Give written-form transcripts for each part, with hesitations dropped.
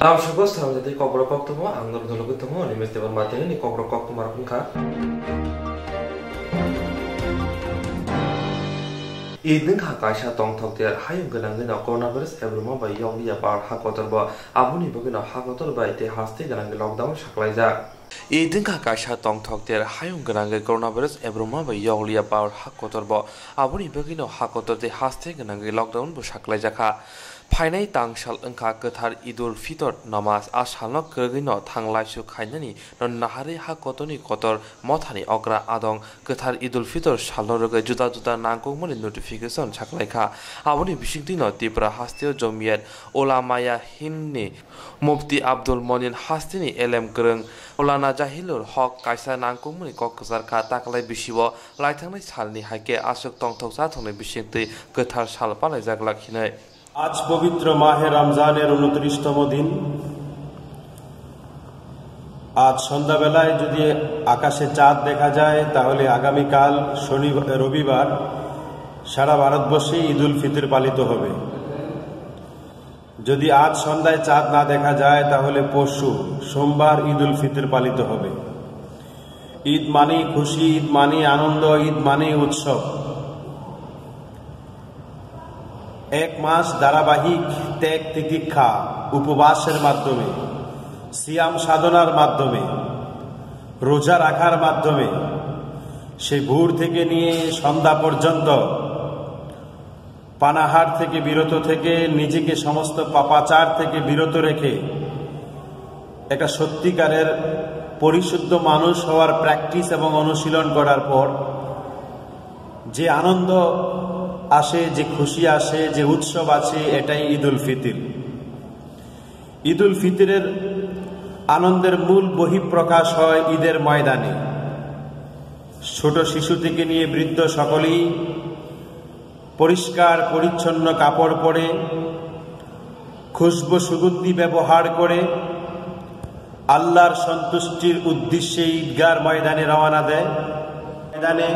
Salam syukur salam jadi kau berokok temu, anggur dulu ketemu, ini mesti bermati ini kau berokok temu marapun kah? Idin kah kaisa tong thok tiar hayung genang genang coronavirus ebruma bai yong dia par hakotor ba abuni bagina hakotor bai te haste genang lockdown saklaija. Idin kah kaisa tong thok tiar hayung genang coronavirus ebruma bai yong dia par hakotor ba abuni bagina hakotor te haste genang lockdown bu saklaija kha. Fainai tangsal engka ketar Idul Fitor namaz asalno kergino tanglai su khainani non nahari ha kotoni kotor mothani ogra adong ketar Idul Fitor salno roge juda juda nangkung moni notification saklai kha aboni bisingtino Tripura hasteo jomiyat olamaya hinni mufti Abdul Monin hastini elem greng Olana Jahilur hok kaisa nangkung moni kokzar kha taklai bisibo laithangnai salni haike asuk tongthoksa thongnai bisingti ketar sal palai jaglak hinai আজ পবিত্র মাহে রমজানের 29তম দিন আজ সন্ধ্যাবেলায় যদি আকাশে চাঁদ দেখা যায় তাহলে আগামীকাল রবিবার সারা ভারতবর্ষে ঈদুল ফিতর পালিত হবে যদি আজ সন্ধ্যায় চাঁদ না দেখা যায় তাহলে পরশু সোমবার ঈদুল ফিতর পালিত হবে ঈদ মানেই খুশি ঈদ মানেই আনন্দ ঈদ মানেই উৎসব এক মাস ধারাবাহিক ত্যাগ তিতিক্ষা উপবাসের মাধ্যমে সিয়াম সাধনার মাধ্যমে রোজা রাখার মাধ্যমে সেই ভোর থেকে নিয়ে সন্ধ্যা পর্যন্ত পানাহার থেকে বিরত থেকে নিজেকে সমস্ত পাপাচার থেকে বিরত রেখে একটা সত্যিকারের পরিশুদ্ধ মানুষ হওয়ার প্র্যাকটিস এবং অনুশীলন করার পর যে আনন্দ আসে যে খুশি আসে যে উৎসব আছে এটাই ঈদুল ফিতর ঈদুল ফিতরের আনন্দের মূল বহিঃপ্রকাশ হয় ঈদের ময়দানে ছোট শিশু থেকে নিয়ে বৃদ্ধ সকলেই পরিষ্কার পরিচ্ছন্ন কাপড় পরে খুশবু সুগন্ধি ব্যবহার করে আল্লাহর সন্তুষ্টির উদ্দেশ্যে ঈদগার ময়দানে রওনা দেয় ময়দানে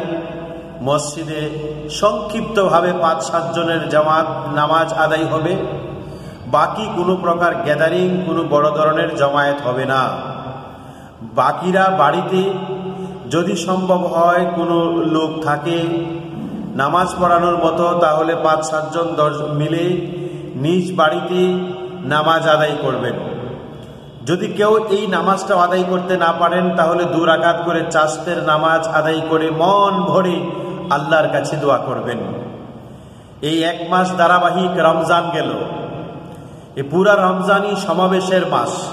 মসজিদে সংক্ষিপ্তভাবে ৫-৭ জনের জামাত নামাজ আদায় হবে বাকি কোনো প্রকার গ্যাদারিং কোনো বড় ধরনের জমায়েত হবে না বাকিরা বাড়িতে যদি সম্ভব হয় কোনো লোক থাকে নামাজ পড়ানোর মতো তাহলে ৫-৭ জন মিলে নিজ বাড়িতে নামাজ আদায় করবেন যদি কেউ এই নামাজটা আদায় করতে না পারেন তাহলে ২ রাকাত করে চাস্তের নামাজ আদায় করে মন ভরে আল্লাহর কাছে দোয়া করবেন এই এক মাস ধারাবাহিক রমজান গেল এই পুরা রমজানই সমাবেশের মাস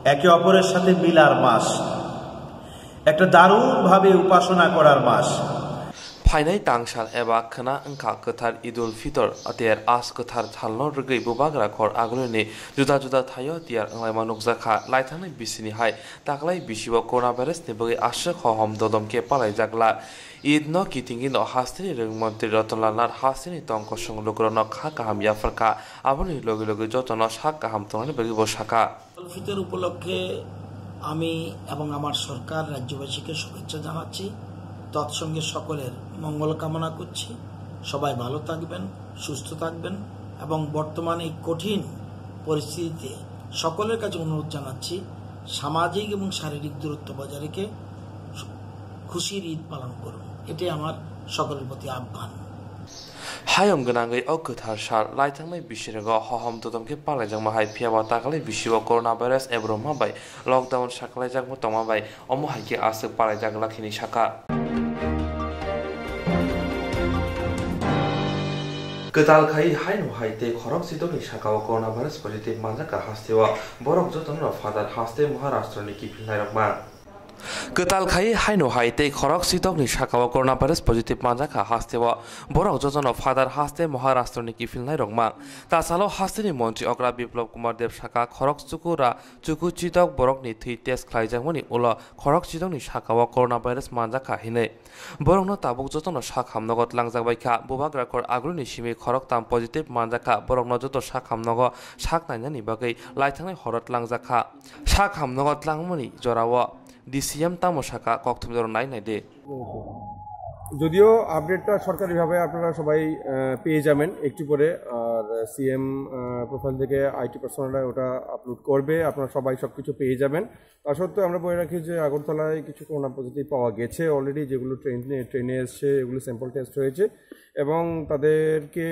একে অপরের সাথে মিলার মাস একটা দারুণভাবে উপাসনা করার মাস Fainai tangsal eba khana engka ketar Idul Fitor atiar as ketar thalno rgei bubagra khor agluni juda juda thayo tiar anglai manuk jakha laithanai bisini hai taklai bisibo coronavirus ni bagi ashak hom dodom ke palai jagla Id no kitingi no hastini rengmantri Ratonlanar hastini tongko songlugro no kha kaham yafarka aboni logi logi jotono shak kaham tonani bagi boshaka ঈদুল ফিতর উপলক্ষে আমি এবং আমার সরকার রাজ্যবাসীকে শুভেচ্ছা জানাচ্ছি তৎসঙ্গে সকলের মঙ্গল কামনা করছি সবাই ভালো থাকবেন সুস্থ থাকবেন এবং বর্তমানে এই কঠিন পরিস্থিতিতে সকলের কাছে অনুরোধ জানাচ্ছি সামাজিক এবং শারীরিক দূরত্ব বজায় রেখে খুশির ঈদ পালন করুন এটাই আমার সকলের প্রতি আহ্বান Hayom genangai o ketar sar laitangnai bisirago hohom dodamke palaijak mahai phiaba taklai bisibo coronavirus ebroma bai lockdown saklaijak motoma bai omo haike asuk palaijak lakhini saka Ketal khai hainu haite khorok sidoni sakao coronavirus positive manjaka hastewa borok jotono father haste Maharashtra ni kipilnai rokma Ketal khai hainu haite khorok sidoni sakao coronavirus positive manjaka hastewa borok jotono father haste Maharashtra ni kipilnai rokma tasalo haste ni montri Ogra Biplop Kumar Dev saka khorok chuku chidok borok ni thui test khlaijakmani ulo khorok chidoni sakao coronavirus manjaka hine borokno tabuk jotono sakhamnogot langjakbaikha bubagra khor agruni simi khorok tam positive manjaka borokno joto sakhamnogo saknainani bagai laithangnai horot langjakha sakhamnogot langmani jorao DCM tamosaka koktumdor নাই দে যদিও আপডেটটা সরকারিভাবে আপনারা সবাই পেয়ে যাবেন একটু পরে আর সিএম প্রোফাইল থেকে আইটি পার্সোনালরা ওটা আপলোড করবে, আপনারা সবাই সব কিছু পেয়ে যাবেন। তা সত্ত্বেও আমরা বলে রাখি যে আগরতলায় কিছু করোনা পজিটিভ পাওয়া গেছে অলরেডি, যেগুলো ট্রেনে এসছে, এগুলো স্যাম্পল টেস্ট হয়েছে এবং তাদেরকে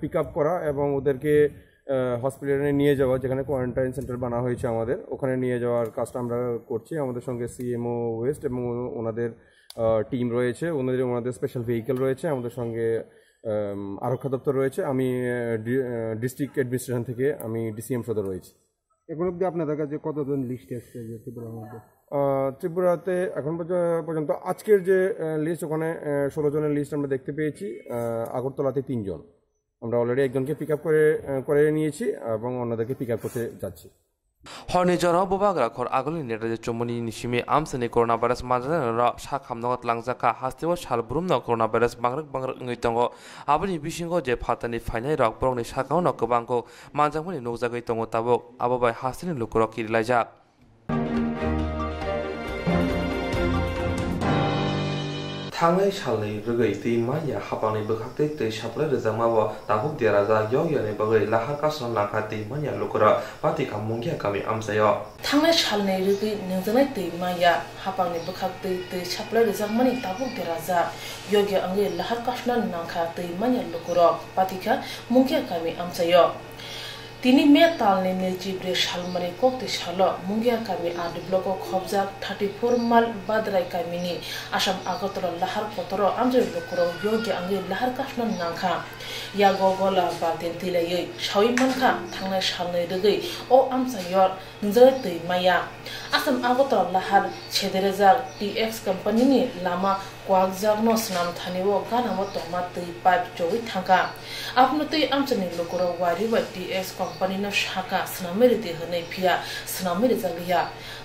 পিক আপ করা এবং ওদেরকে হসপিটালে নিয়ে যাওয়া, যেখানে কোয়ারেন্টাইন সেন্টার বানা হয়েছে আমাদের, ওখানে নিয়ে যাওয়ার কাজটা আমরা করছি। আমাদের সঙ্গে সিএমও ওয়েস্ট এবং ওনাদের টিম রয়েছে, ওনাদের স্পেশাল ভেহিকেল রয়েছে, আমাদের সঙ্গে আরক্ষা দপ্তর রয়েছে, আমি ডিস্ট্রিক্ট অ্যাডমিনিস্ট্রেশন থেকে আমি ডিসিএম সদর রয়েছি। এখন অবধি আপনাদের কাছে কতজন লিস্ট এসছে যে ত্রিপুরার মধ্যে? ত্রিপুরাতে এখন পর্যন্ত আজকের যে লিস্ট, ওখানে 16 জনের লিস্ট আমরা দেখতে পেয়েছি। আগরতলাতে 3 জন, আমরা অলরেডি একজনকে পিক আপ করে নিয়েছি এবং অন্যদেরকে পিক আপ করতে যাচ্ছি। হরনি জ্বর ববাগ্রা খর আগলি নেটাজে চমনি নিশিমি আমসনি করোনা ভাইরাস মাজারা সাখামনগত লাংজাকা হাস্তেও সালব্রুমন করোনা ভাইরাস বাংরাক ngैतंग aboni bisingo je phatani fainai rok borokni sakao kobangko manjangmani nokjagoi tongo tabok abobai hastini lukurok kirilajak थांनाय सालनि रगै दैमाया हाबानि बोखाखै दै साप्लाय रोजामाबो दाबुक देराजा ययनि बगै लाहा कासन लाखा दैमाया लुकरा पातिका मुंगिया गामि आमजायो थांनाय सालनि रगै नोंजनाय दैमाया हाबानि बोखाखै दै साप्लाय रोजामानि दाबुक देराजा यगे अंगे लाहा कासन लाखा दैमाया लुकरा पातिका मुंगिया गामि आमजायो তিনি মে তালনি নিজিব্রে সালমারি কোকতে সাল মুঙ্গিয়া কামি আদি ব্লক খবজাক 34 মাল বাদরাই কামিনি আসাম আগরতলা লাহার পতর আমজয় লকর ইয়োগে আঙ্গে লাহার কাসনা নাখা ইয়াগো গলা বাতেন তিলাयै সাवै মানখা थांनाय सालनि रगै ও আমসায়র নজরে তৈ মায়া আসাম আগরতলা লাহার ছেদেরেজাক টিএক্স কোম্পানিনি লামা কোয়াকজাগনো স্নাম থানিও গানামো তমা তৈ পাইপ জই থাকা আপনি তৈ আমসানি লকর ওয়ারি বা টিএক্স কোম্পানিनो शाखा स्नामेरि दे हनै फिया स्नामेरि जालिया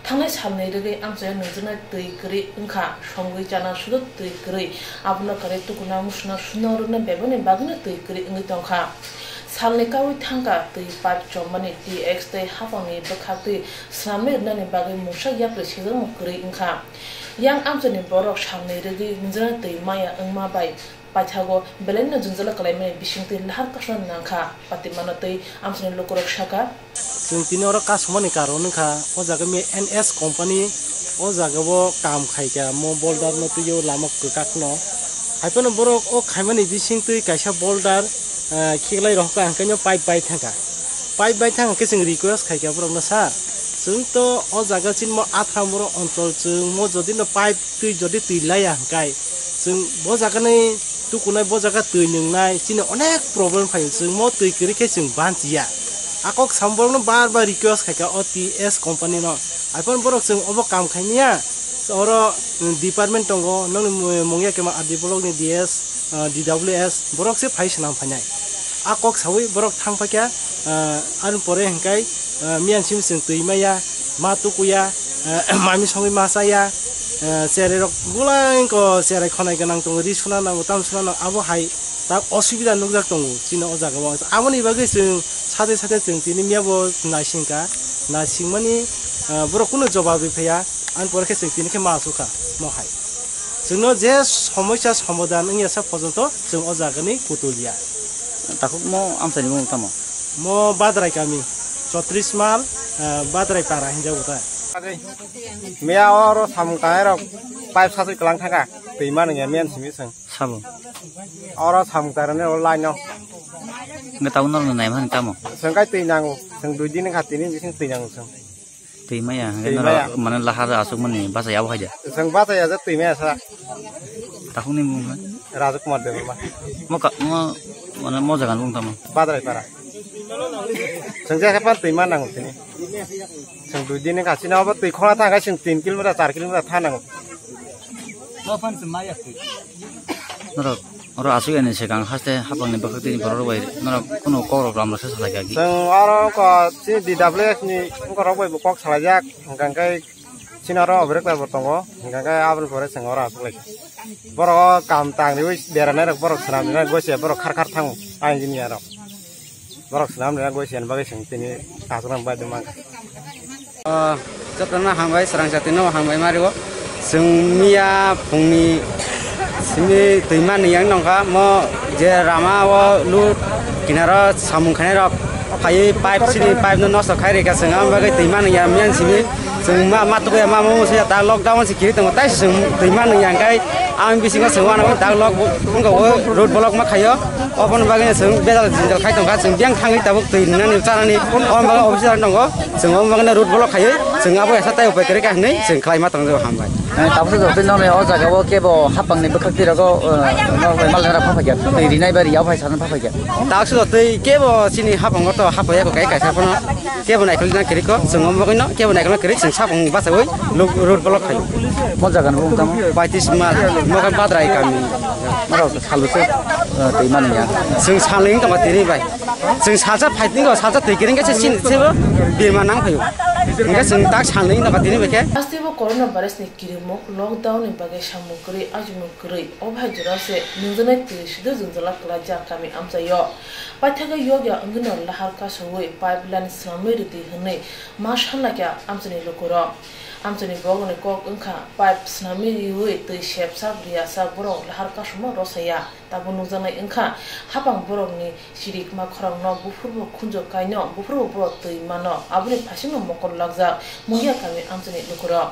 थांनाय सालनि रगै आमसाय नोजोना दै गरि ओंखा संगै जाना सुद दै गरि आपना करे तुकुना मुसना सुनरनो बेबने बागनो दै गरि ओंगै दंखा सालनि कावै थांगा दै पाइप जमानि टीएक्स दै हाफांनि बखादै स्नामेरि नानि बागै मुसा याप्रे सेजों गरि ओंखा yang amsani borok सालनि रगै नोजोना दै माया ओंमा बाय पाइथागो बेलेनो जुंजला कलाइमे बिसिंते लाहार कासन नाखा पातिमानतै आमसनि लोकरक शाखा जों तिनोर कासमनि कारनखा ओ जागा मे एनएस कंपनी ओ जागाबो काम खाइगा मो बोल्डार न तुयो लामक काकनो हाइपन बरक ओ खाइमानि बिसिंते काइसा बोल्डार खिगलाइ रहका अंकनो पाइप बाय थांगा के जों रिक्वेस्ट खाइगा बरक न सा जों तो ओ जागा चिन मो आथामर अंचल जों मो जदि न पाइप तुइ जदि तुइलाया गाय जों बो जागानि तुकुनाय बो जागा तै नंनाय चिन अनेक प्रॉब्लम फायो जों मो तै करिखे जों बानजिया आकक सामबरनो बार बार रिक्वेस्ट खाइका ओ टीएस कंपनी न आइफोन बरक जों अब काम खाइनिया और डिपार्टमेंट दंगो नों मंगिया केमा आदि ब्लॉक नि डीएस डीडब्ल्यूएस बरक से फाइस नाम फाइनाय आकक सावै बरक थांफाकिया आन परे हंकाय मियानसिम जों तैमाया मा तुकुया मामि संगै मासाया सेरे रक गुलां को सेरे खनाय गनां दङ रि सुना नांगौ ताम सुना नांगौ आबो हाय दा असुबिदा नुजाक दङ चिनो अ जागाव आमनि बागै जों साथे जों तिनि मियाबो नासिंमानि बरकुनो जवाब फैया आन परखे जों तिनिखे मासुखा महाय जोंनो जे समस्या समाधान इयासा पर्यन्त जों अ जागानि कुतुलिया ताखौ म आमसानि म ताम म बाद्राय गामि 34 माल बाद्राय पारा हिनजावता मेया और सामकाय र पाइप साथै कलां थाका दैमा नङा मेन सिमि जों साबो और सामकारने लाइन मेताउ नर नाय मान तामो जों गाय दै नांगौ जों दुइ दिन खाथिनि बिसिं दै नांगौ जों दैमाया नर माने लाहार आसुक माने बाजायाव हायजा जों बाजाया जे दैमाया सा ताखौनि बुं राजकुमार देवमा माने म जागान बुं तामो बाद्राय पारा जों जे खाफा दैमा नांगौ थिनि जों दुइ दिन खाथिनाव बा दै खना थांगा जों 3 किलोमिटार 4 किलोमिटार थानांगौ म फानस मायाखै नर और आसुयानि सेगां हास्ते हाबांनि बखतिनि बरर बाय नर कोनो कग्राम रसे सालागागि जों आरो को सि डीडब्ल्यूएस नि कग्राव बाय कक सालाजाक गांगाय सिनारो अब्रेकला बतंगो गांगाय आबन करे जों और आसुलाय बर काम तांनि बेरानाय बर सनामनि गसे बर खारखार थां इंजिनियर बर सनामनि गसे बागै जों तिनि आसुराम बायदो मा जतना हांबाय सरang जातिनो हांबाय मारियो जों मिया फुंनि sini tuiman yang nongka mo je rama wo lu kinara samung khane rok pai pipe sini pipe no nos khai reka sanga bagai tuiman yang mian sini sing ma tu ya ma mo se ta lockdown si kiri tong tai sing tuiman yang kai am bisinga sengwa na ta lock ko road block ma khayo opon bagai sing bedal jinjal khai tong ka sing biang thangi ta buk tuin na ni chana ni om bagai officer nongo sing om bagai road block khayo sing abo sa tai upai kare ka nei sing khlai ma tong jo hambai tapu so tin nome o jaga wo kebo hapang ni bekhakti rago no mal hara pha phagya tei rinai bari yaw phai san pha phagya ta su tei kebo sini hapang to hapaya ko kai kai sa phono kebo nai khlina kiri ko sing om bagai no kebo nai khlina kiri sing sapang basa oi road block khayo mo jaga no tamo 35 mal mo kan padrai kami maro salu se tei man ya sing saling to tiri bai sing saja fighting ko saja tei kiri ka sin sebo birma nang phayo enggak sing tak saling to tiri bai ke Astibo coronavirus ni kirimok lockdown ni bagai samukuri ajmukuri obhai jorase nungzanai tishida zunzala kelajar kami amsayo pathaga yoga angna lahar ka sawoi pipeline samiri di hne mashallah kya amsani lokoro amsani bogone kok angkha pipe samiri wei tei shep sabria sa borong lahar ka sumo rosaya tabu nungzanai angkha hapang borong ni sirik ma khorang no bufurbo khunjo kaino bufurbo bro tei mano abuni phasing mokol lagja mugia kami amsani lokoro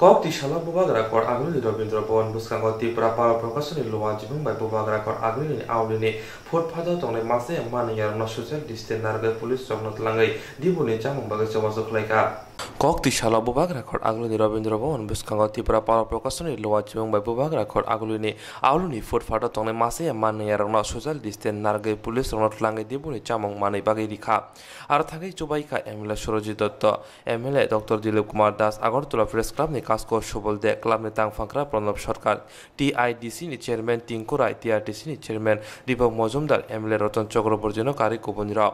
Kok di shala bubagra kor agli Rabindra Bhavan buskango Tripura Power Prokashoni luwa jibung bai bubagra kor agli ni awli phot phada tongne mase mani yar no social distance narga police choknot langai dibuni chamung bagai chawaso khlaika Kok di shala bubagra kor agli Rabindra Bhavan buskango Tripura Power Prokashoni luwa jibung bai bubagra kor agli ni awli ni phot phada tongne mase mani yar no social distance narga police choknot langai dibuni chamung mani bagai dikha ar thangai chubai ka MLA Surojit Dotto MLA Dr Dilip Kumar Das Agartala Press Club ni kasko shobol de club ni tang fankra Pranab Sarkar TIDC ni chairman Tinkurai TRTC ni chairman Deepak Mojumdar MLA Ratan Chakraborty no kari kubunira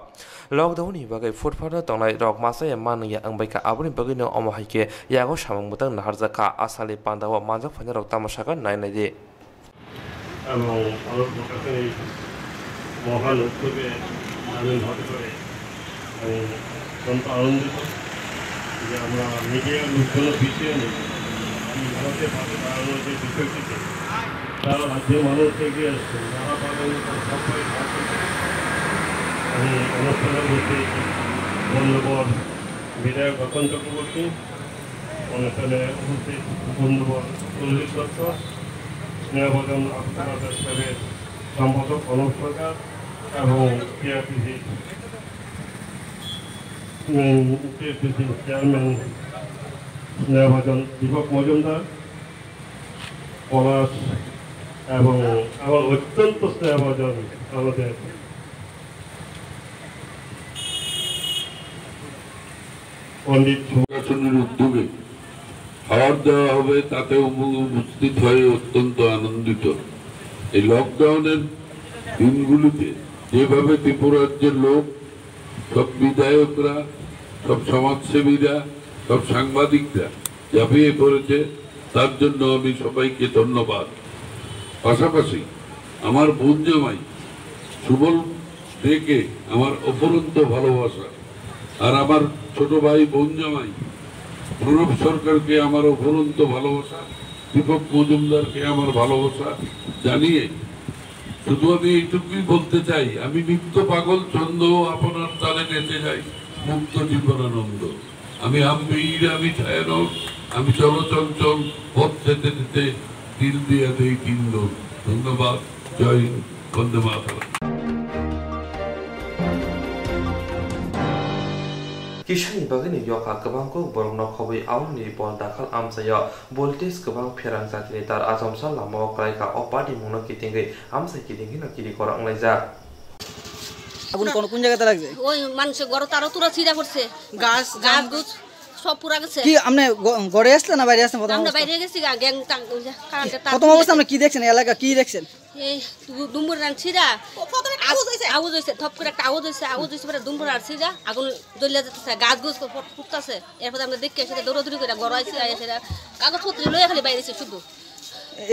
lockdown ni bagai furfara tongnai rok masa ya manya angbai ka abuni bagai no omohaike yago samang mutang naharja ka asali pandawa manjak phane rok tamasaka nai nai de এবং আমার প্রকাশে এই মহান উৎসবে সামিল হতে পারে এবং অত্যন্ত আনন্দিত যে আমরা মিডিয়ার লোকগুলো পিছিয়ে নেই ভারতের পাশে দাঁড়ানোর যে বিষয়টিতে তারা রাজ্যের মানুষ এগিয়ে আসছে যারা পাবেন সবাই আমি অনুষ্ঠানের মধ্যে বন্ধুবর বিধায়ক রতন চক্রবর্তী অনুষ্ঠানে উপস্থিত বন্ধুবর চল্লিশ দত্ত স্নেহভোজন আফতার সাহেবের সম্পাদক অনুপ সরকার এবং টিআরটিসি চেয়ারম্যান স্নেহভোজন দীপক মজুমদার পলাশ এবং আমার অত্যন্ত স্নেহভোজন আমাদের পণ্ডিত প্রশাসনের উদ্যোগে খাবার দেওয়া হবে তাতে উপস্থিত হয়ে অত্যন্ত আনন্দিত এই লকডাউনের দিনগুলিতে যেভাবে ত্রিপুরা রাজ্যের লোক সব বিধায়করা সব সমাজসেবীরা সব সাংবাদিকরা ঝাঁপিয়ে পড়েছে তার জন্য আমি সবাইকে ধন্যবাদ পাশাপাশি আমার বোন জামাই সুবল দেখে আমার অপরন্ত ভালোবাসা আর আমার ছোট ভাই বোন জামাই প্রণব সরকারকে আমার অপরন্ত ভালোবাসা দীপক মজুমদারকে আমার ভালোবাসা জানিয়ে শুধু আমি এইটুকুই বলতে চাই আমি নিত্য পাগল ছন্দ আপনার তালে নেচে যাই মুক্ত জীবনানন্দ আমি আম্বীর আমি ছায়ানক আমি চলচঞ্চল পথ যেতে যেতে দিল দিয়ে দেই তিন ধন্যবাদ জয় হিন্দ বন্দে মাতরম Kishani bagini yoka kabang ko borong no khobai aun ni pon dakhal amsaya voltage kabang pherang jatini tar asomsa lamo krai ka opadi mungna kitinge amsai kitingi na kiri korang laija আগুন কোন কোন জায়গাতে লাগছে ওই মানুষে গড় তার তুরা ছিড়া করছে গাছ গাছ সব পুরা গেছে কি আপনি গড়ে আসলে না বাইরে আসছেন আমরা বাইরে গেছি গ্যাং কারেন্টের তার প্রথম অবস্থা আপনি কি দেখছেন এলাকা কি দেখছেন এই দুম্বুর রান ছিড়া আওয়াজ হইছে থপ করে একটা আওয়াজ হইছে পরে দুম্বুর আর ছিড়া আগুন জ্বলে যাচ্ছে গাছ গোছ ফুটতাছে এরপর আমরা দেখে এসে দৌড়াদৌড়ি করে গড়াইছি আইছে কাগজপত্র লইয়া খালি বাইরেছে শুধু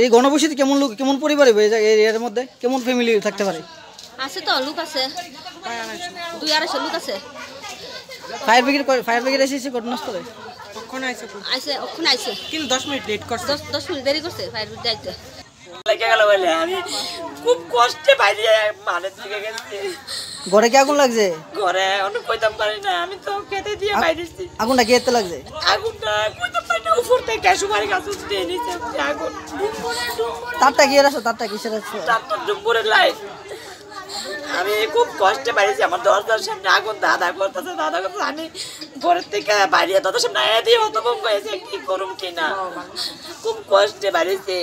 এই গণবসতি কেমন লোক কেমন পরিবার হয়ে যায় এর মধ্যে কেমন ফ্যামিলি থাকতে পারে আছে তো লোক আছে 2-250 লোক আছে ফায়ার ব্রিগেড এসেছে ঘটনাস্থলে কখন আইছে আইছে ওখানে আইছে কিন্তু 10 মিনিট লেট করছে 10 মিনিট দেরি করছে ফায়ার ব্রিগেড যাইতে লেগে গেল বলে আমি খুব কষ্টে বাইরে মানে থেকে গেছি ঘরে কি আগুন লাগছে ঘরে অনেক কইতাম পারি না আমি তো খেতে দিয়ে বাইরেছি আগুনটা কেতে লাগছে আগুনটা কইতাম পারি না উপর থেকে সুপারি গাছ উঠে নিচে আগুন তারটা কি আছে তারটা কিসের আছে তারটা দুপুরের লাইট আমি খুব কষ্টে বাইরেছি আমার দরজার সামনে আগুন দাদা করতেছে আমি ঘরের থেকে বাইরে দাদার সামনে দিয়ে হতভম্ব হয়েছে কি করুম কি না খুব কষ্টে বাইরেছি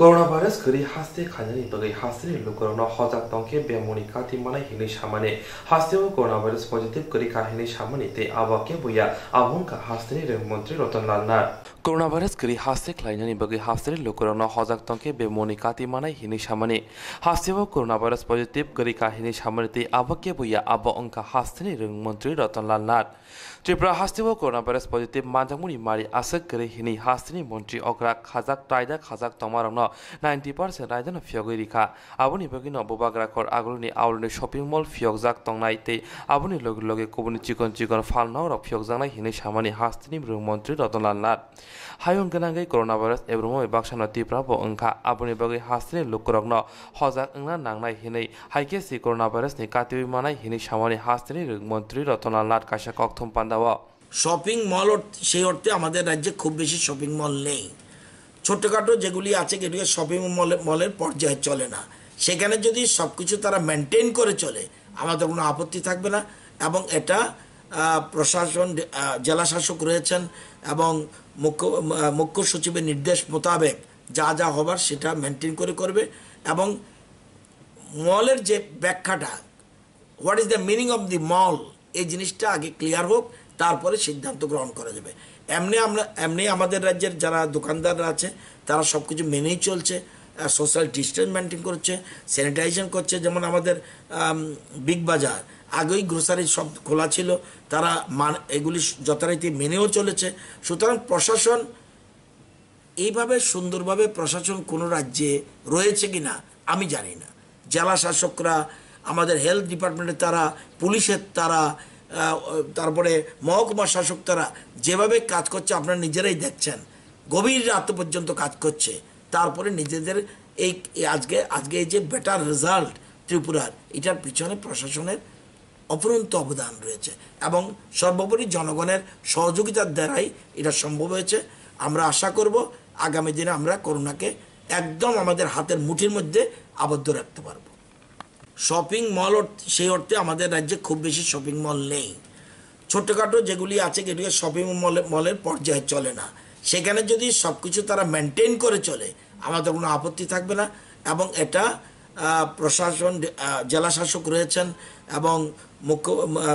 করোনা ভাইরাস গরি হাসতে খাজানি বগৈ হাসিনি লুকরনো হজাক তংকে বেমনি কাতি মানাই হিনি সামানে হাসতেও করোনা ভাইরাস পজিটিভ গরি কাহিনী সামানিতে আবাকে বইয়া আবুংকা হাসতেনি রেলমন্ত্রী রতনলাল নাথ করোনা ভাইরাস গরি হাসতে খাইনানি বগৈ হাসিনি লুকরনো হজাক তংকে বেমনি কাতি মানাই হিনি সামানে হাসতেও করোনা ভাইরাস পজিটিভ গরি কাহিনী সামানিতে আবাকে বইয়া আবংকা হাসতেনি রেলমন্ত্রী রতনলাল নাথ ত্রিপুরা হাসতেও করোনা ভাইরাস পজিটিভ মানজামুনি মারি আসক গরি হিনি হাসতেনি মন্ত্রী অগ্রা খাজাক টাইদা খাজাক তমারং 90% রাইজন ফিয়গৈ রিখা আবুনি বগিন ববাগ্রাখর আগলনি আউলনি শপিং মল ফিয়গজাক তংনাইতে আবুনি লগে লগে কবুনি চিকন চিকন ফালনাও ফিয়গজাকনাই হিনি সামানি হাসতিনি মন্ত্রী রতনলাল নাথ হায়ুং গনাঙ্গৈ করোনা ভাইরাস এব্রুমো বাক্সানো তীব্রাবো ওংখা আবুনি বগৈ হাসতিনি লুকরগন হজাক ওংনা নাংনাই হিनै হাইকেসি করোনা ভাইরাসনি কাতিবি মানাই হিনি সামানি হাসতিনি মন্ত্রী রতনলাল নাথ কাশা ককথম পান্দাওয়া শপিং মল সেই অর্থে আমাদের রাজ্যে খুব বেশি শপিং মল নেই ছোটখাটো যেগুলি আছে যেগুলি শপিং মলের পর্যায়ে চলে না সেখানে যদি সবকিছু তারা মেনটেন করে চলে আমাদের কোনো আপত্তি থাকবে না এবং এটা প্রশাসন জেলা শাসক রয়েছেন এবং মুখ্য সচিবের নির্দেশ মোতাবেক যা যা হবার সেটা মেনটেন করে করবে এবং মলের যে ব্যাখ্যাটা what is the meaning of the mall এই জিনিসটা আগে ক্লিয়ার হোক তারপরে সিদ্ধান্ত গ্রহণ করা যাবে এমনি আমাদের রাজ্যের যারা দোকানদাররা আছে তারা সব কিছু মেনেই চলছে সোশ্যাল ডিস্টেন্স মেনটেন করছে স্যানিটাইজেশন করছে যেমন আমাদের বিগ বাজার আগেই গ্রোসারি সব খোলা ছিল তারা এগুলি যথারীতি মেনেও চলেছে সুতরাং প্রশাসন এইভাবে সুন্দরভাবে প্রশাসন কোনো রাজ্যে রয়েছে কিনা আমি জানি না জেলা শাসকরা আমাদের হেলথ ডিপার্টমেন্টের তারা পুলিশের তারা তারপরে মহকুমা শাসক তারা যেভাবে কাজ করছে আপনারা নিজেরাই দেখছেন গভীর রাত পর্যন্ত কাজ করছে তারপরে নিজেদের এই আজকে এই যে বেটার রেজাল্ট ত্রিপুরার এটার পিছনে প্রশাসনের অপরন্ত অবদান রয়েছে এবং সর্বোপরি জনগণের সহযোগিতার দ্বারাই এটা সম্ভব হয়েছে আমরা আশা করব আগামী দিনে আমরা করোনাকে একদম আমাদের হাতের মুঠির মধ্যে আবদ্ধ রাখতে পারব শপিং মল সেই অর্থে আমাদের রাজ্যে খুব বেশি শপিং মল নেই ছোটখাটো যেগুলি আছে যেগুলি শপিং মলের পর্যায়ে চলে না সেখানে যদি সবকিছু তারা মেনটেন করে চলে আমাদের কোনো আপত্তি থাকবে না এবং এটা প্রশাসন জেলা শাসক রয়েছেন এবং